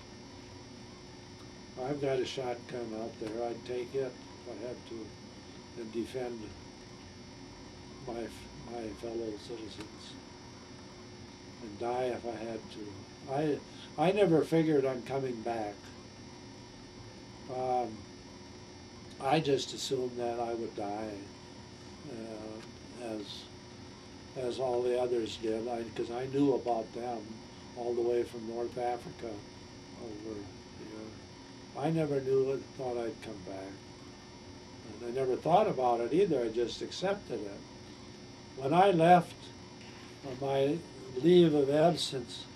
I've got a shotgun out there. I'd take it if I had to and defend my fellow citizens and die if I had to. I never figured on coming back. I just assumed that I would die, as all the others did, because I knew about them all the way from North Africa over here. I never thought I'd come back. And I never thought about it either, I just accepted it. When I left on my leave of absence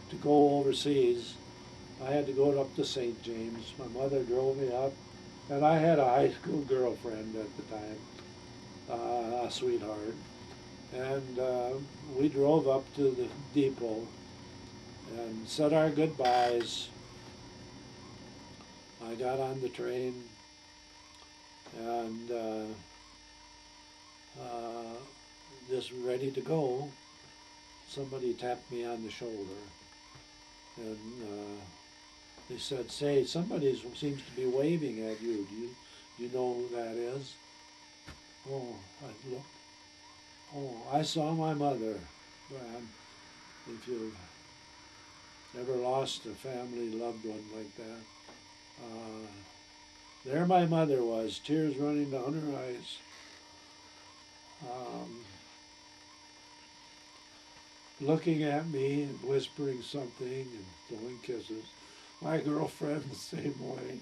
to go overseas, I had to go up to St. James. My mother drove me up, and I had a high school girlfriend at the time, a sweetheart. And we drove up to the depot and said our goodbyes. I got on the train and just ready to go. Somebody tapped me on the shoulder and they said, "Say, somebody seems to be waving at you. Do you know who that is?" Oh, I looked. Oh, I saw my mother, Brad. If you've ever lost a family loved one like that, there my mother was, tears running down her eyes. Looking at me and whispering something and blowing kisses. My girlfriend the same way.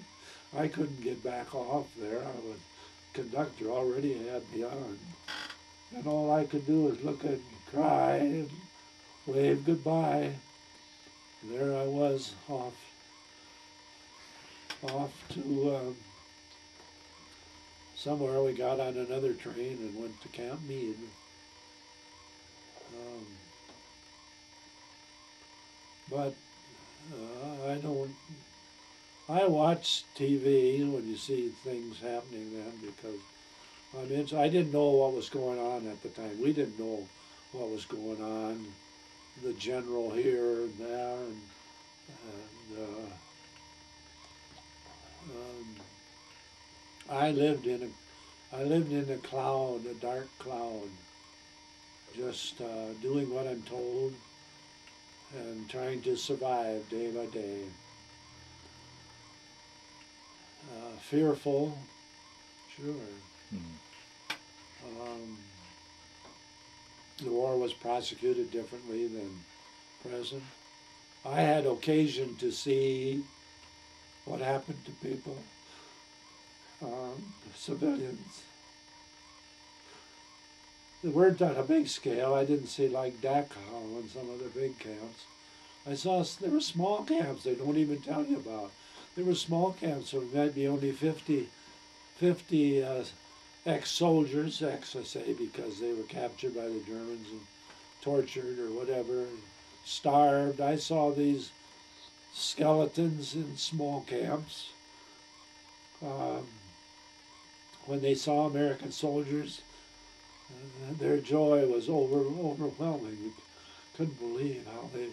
I couldn't get back off there. Conductor already had me on. And all I could do was look and cry and wave goodbye. And there I was off to somewhere. We got on another train and went to Camp Meade. But I watch TV when you see things happening then because I didn't know what was going on at the time. We didn't know what was going on. The general here and there, and I lived in a cloud, a dark cloud, just doing what I'm told and trying to survive day by day. Fearful, sure. The war was prosecuted differently than present. I had occasion to see what happened to people, civilians. They weren't on a big scale. I didn't see like Dachau and some of the big camps. I saw there were small camps they don't even tell you about. There were small camps, so it might be only 50 ex-soldiers, I say, because they were captured by the Germans and tortured or whatever, and starved. I saw these skeletons in small camps. When they saw American soldiers, their joy was overwhelming. You couldn't believe how they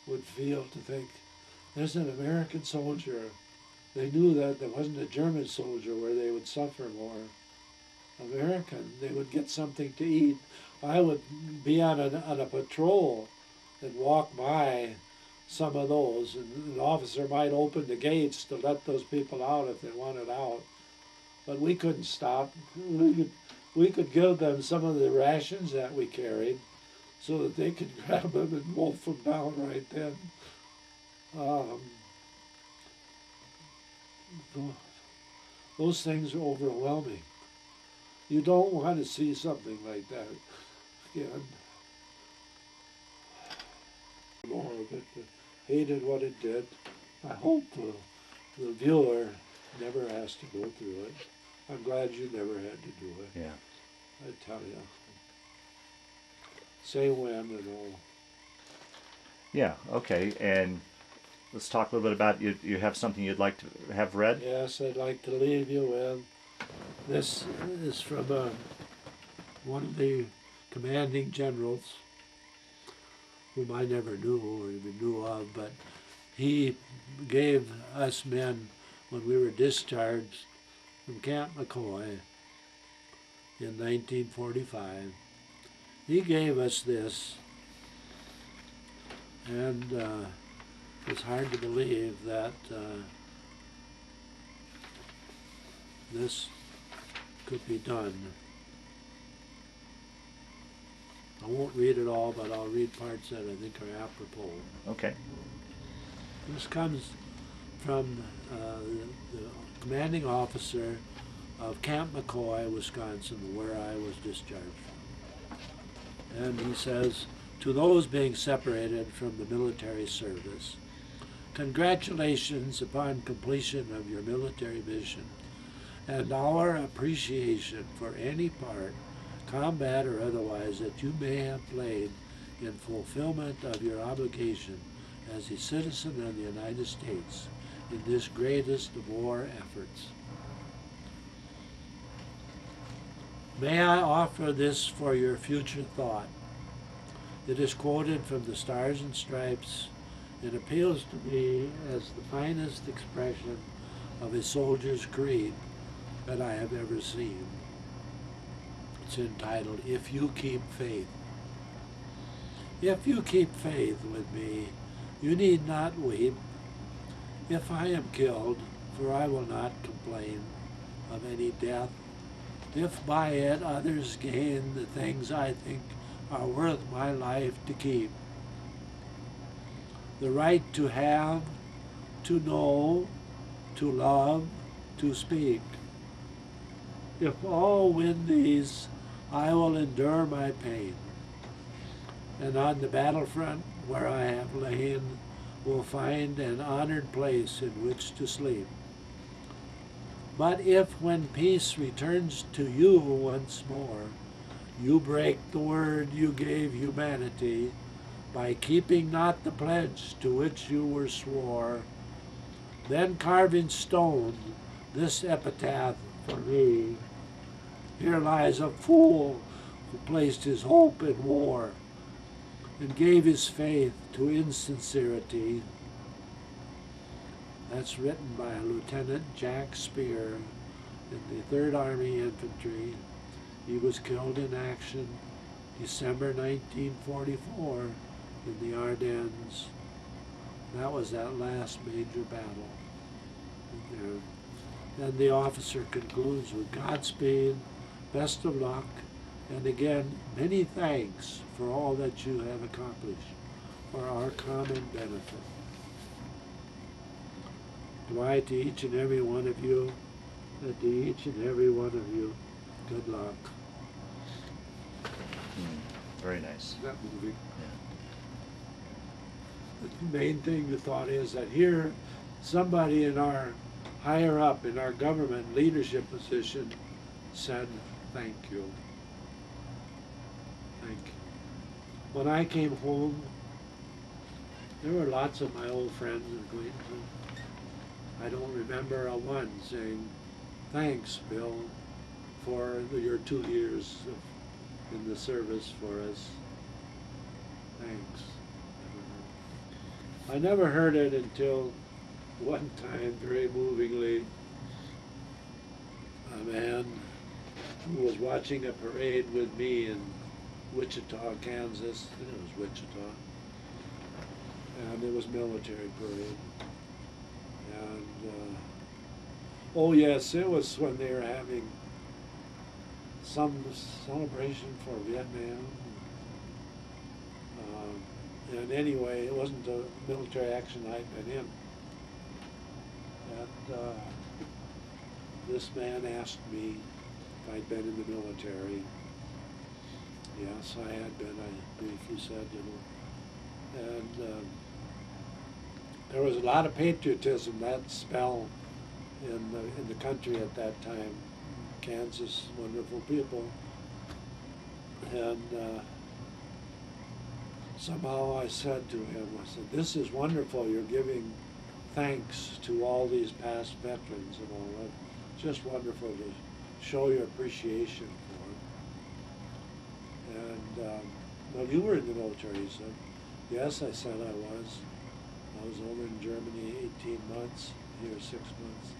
would feel to think, there's an American soldier. They knew that there wasn't a German soldier where they would suffer more. American, they would get something to eat. I would be on a patrol and walk by some of those, and an officer might open the gates to let those people out if they wanted out. But we couldn't stop. We could give them some of the rations that we carried so that they could grab them and wolf them down right then. Those things are overwhelming. You don't want to see something like that again. More of it, hated what it did. I hope the viewer never has to go through it. I'm glad you never had to do it. Yeah. I tell you. Say when and all. Yeah, okay, and let's talk a little bit about, you have something you'd like to have read? Yes, I'd like to leave you with. This is from one of the commanding generals, whom I never knew or even knew of, but he gave us men, when we were discharged from Camp McCoy in 1945, he gave us this, and it's hard to believe that this could be done. I won't read it all, but I'll read parts that I think are apropos. Okay. This comes from the commanding officer of Camp McCoy, Wisconsin, where I was discharged from. And he says, to those being separated from the military service, congratulations upon completion of your military mission and our appreciation for any part combat or otherwise, that you may have played in fulfillment of your obligation as a citizen of the United States in this greatest of war efforts. May I offer this for your future thought. It is quoted from the Stars and Stripes. It appeals to me as the finest expression of a soldier's creed that I have ever seen. It's entitled, If You Keep Faith. If you keep faith with me, you need not weep. If I am killed, for I will not complain of any death. If by it others gain the things I think are worth my life to keep. The right to have, to know, to love, to speak. If all win these, I will endure my pain. And on the battlefront where I have lain, will find an honored place in which to sleep. But if when peace returns to you once more, you break the word you gave humanity by keeping not the pledge to which you were swore, then carve in stone this epitaph for me. Here lies a fool who placed his hope in war and gave his faith to insincerity. That's written by Lieutenant Jack Spear in the 3rd Army Infantry. He was killed in action December 1944 in the Ardennes. That was that last major battle. Then the officer concludes with Godspeed, best of luck, and again, many thanks for all that you have accomplished for our common benefit. To I, to each and every one of you, and to each and every one of you, good luck. Very nice. That movie. Yeah. The main thing, the thought is that here, somebody in our higher up in our government leadership position said, thank you. Thank you. When I came home, there were lots of my old friends and acquaintances. I don't remember a one saying, thanks, Bill, for your 2 years in the service for us. Thanks. I never heard it until one time, very movingly, a man who was watching a parade with me in Wichita, Kansas. I think it was Wichita. And it was military parade. And, oh yes, it was when they were having some celebration for Vietnam. And anyway, it wasn't a military action I'd been in. And this man asked me if I'd been in the military. Yes, I had been, I briefly said, you know. And there was a lot of patriotism, that spell in the country at that time. Kansas, wonderful people. And somehow I said to him, I said, this is wonderful, you're giving thanks to all these past veterans and all that. Just wonderful to show your appreciation for them. And, well, you were in the military, he said. Yes, I said I was. I was over in Germany 18 months, here 6 months.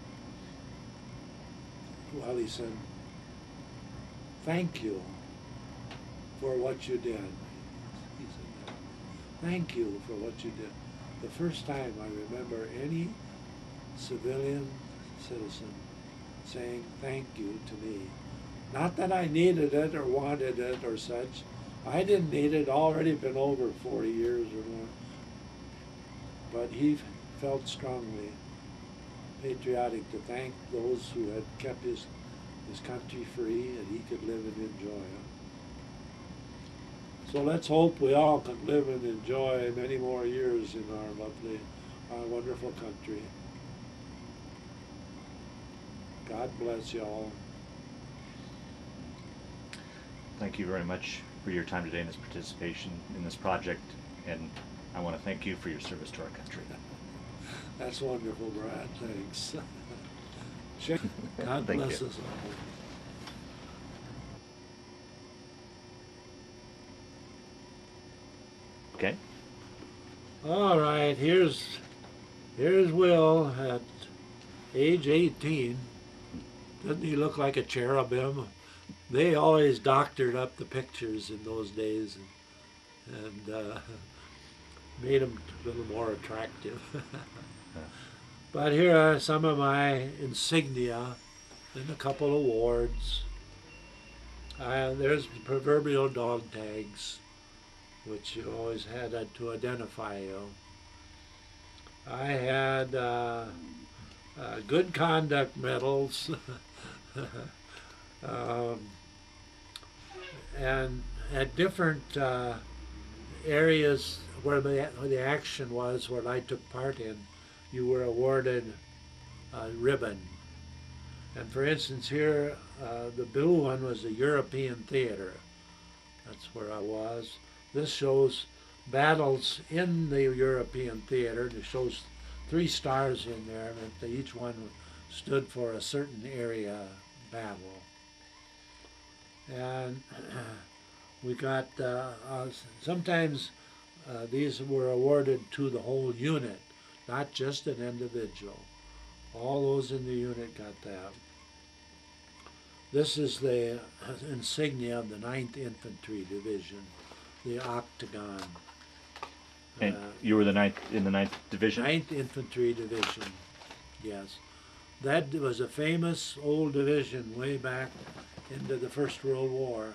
Well, he said, thank you for what you did. He said that. Thank you for what you did. The first time I remember any civilian citizen saying thank you to me. Not that I needed it or wanted it or such. I didn't need it, already been over 40 years or more. But he felt strongly patriotic to thank those who had kept his country free and he could live and enjoy it. So let's hope we all can live and enjoy many more years in our lovely, our wonderful country. God bless you all. thank you very much for your time today and this participation in this project, and I want to thank you for your service to our country. That's wonderful, Brad. Thanks. God Thank bless you. us all. Okay. All right, here's Will at age 18. Doesn't he look like a cherubim? They always doctored up the pictures in those days and made them a little more attractive. But here are some of my insignia and a couple of awards. There's the proverbial dog tags, which you always had to identify you. I had good conduct medals, and at different areas where the action was, where I took part in, you were awarded a ribbon. And for instance, here, the blue one was the European theater. That's where I was. This shows battles in the European theater. It shows 3 stars in there, and each one stood for a certain area battle. And we got, sometimes these were awarded to the whole unit, not just an individual. All those in the unit got that. This is the insignia of the 9th Infantry Division, the octagon. And you were in the 9th Division? 9th Infantry Division, yes. That was a famous old division way back into the First World War.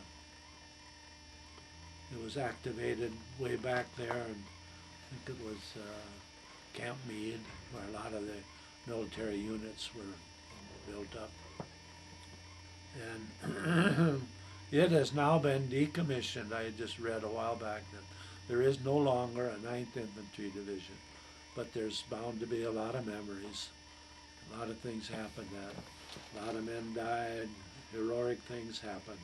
It was activated way back there, and I think it was Camp Meade, where a lot of the military units were built up. And it has now been decommissioned. I just read a while back that there is no longer a 9th Infantry Division, but there's bound to be a lot of memories. A lot of things happened then. A lot of men died. Heroic things happened.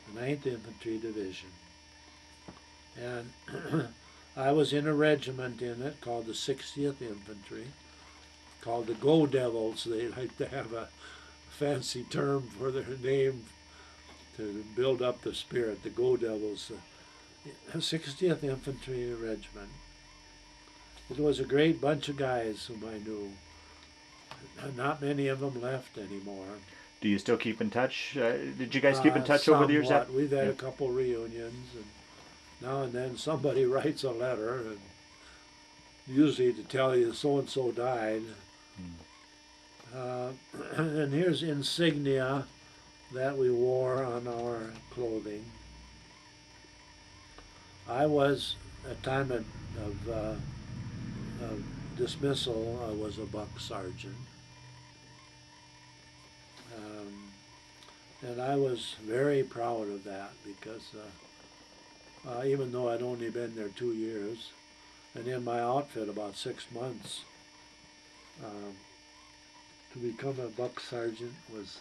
The 9th Infantry Division. And I was in a regiment in it called the 60th Infantry, called the Go Devils. They like to have a fancy term for their name to build up the spirit, the Go Devils. 60th Infantry Regiment. It was a great bunch of guys whom I knew. Not many of them left anymore. Do you still keep in touch? Did you guys keep in touch over the years? We've had a couple reunions, and now and then somebody writes a letter, and usually to tell you so-and-so died. And here's insignia that we wore on our clothing. I was, at time of dismissal, I was a buck sergeant. And I was very proud of that because even though I'd only been there 2 years, and in my outfit about 6 months, to become a buck sergeant was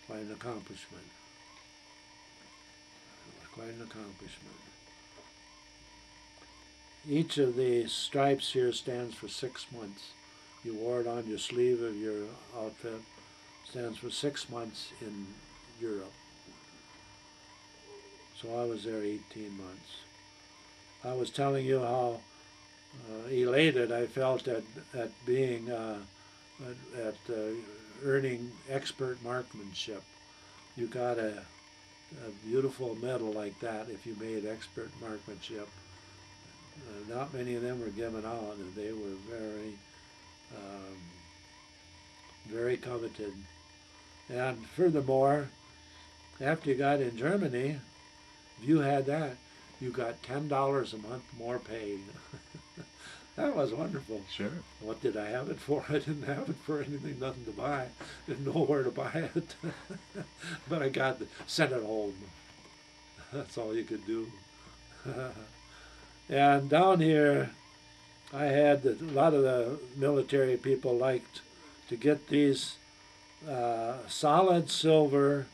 quite an accomplishment. Quite an accomplishment. Each of the stripes here stands for 6 months. You wore it on your sleeve of your outfit. Stands for 6 months in Europe. So I was there 18 months. I was telling you how elated I felt at being earning expert marksmanship. You got a beautiful medal like that if you made expert marksmanship. Not many of them were given out, and they were very coveted. And furthermore, after you got in Germany, if you had that, you got $10 a month more paid. That was wonderful. Sure. What did I have it for? I didn't have it for anything, nothing to buy. Didn't know where to buy it. But I sent it home. That's all you could do. And down here, I had a lot of the military people liked to get these solid silver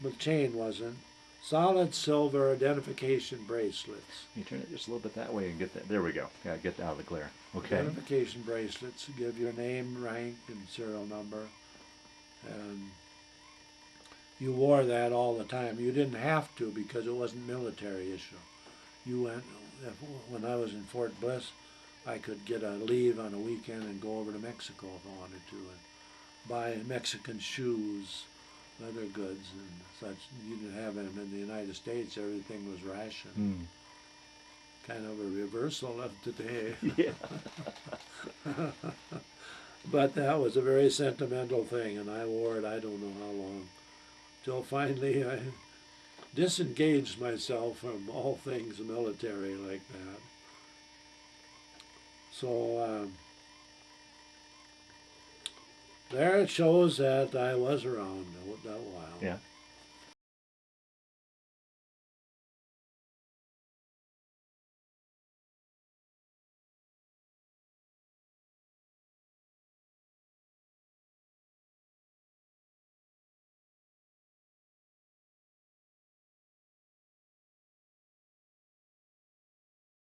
the chain wasn't. Solid silver identification bracelets. You turn it just a little bit that way and get that. There we go. Yeah, get out of the glare. Okay. Identification bracelets give your name, rank, and serial number. And you wore that all the time. You didn't have to because it wasn't military issue. You went, when I was in Fort Bliss, I could get a leave on a weekend and go over to Mexico if I wanted to and buy Mexican shoes, leather goods and such. You didn't have them in the United States. Everything was rationed. Mm. Kind of a reversal of today. Yeah. But that was a very sentimental thing, and I wore it I don't know how long, till finally I disengaged myself from all things military like that. So there it shows that I was around that while. Yeah.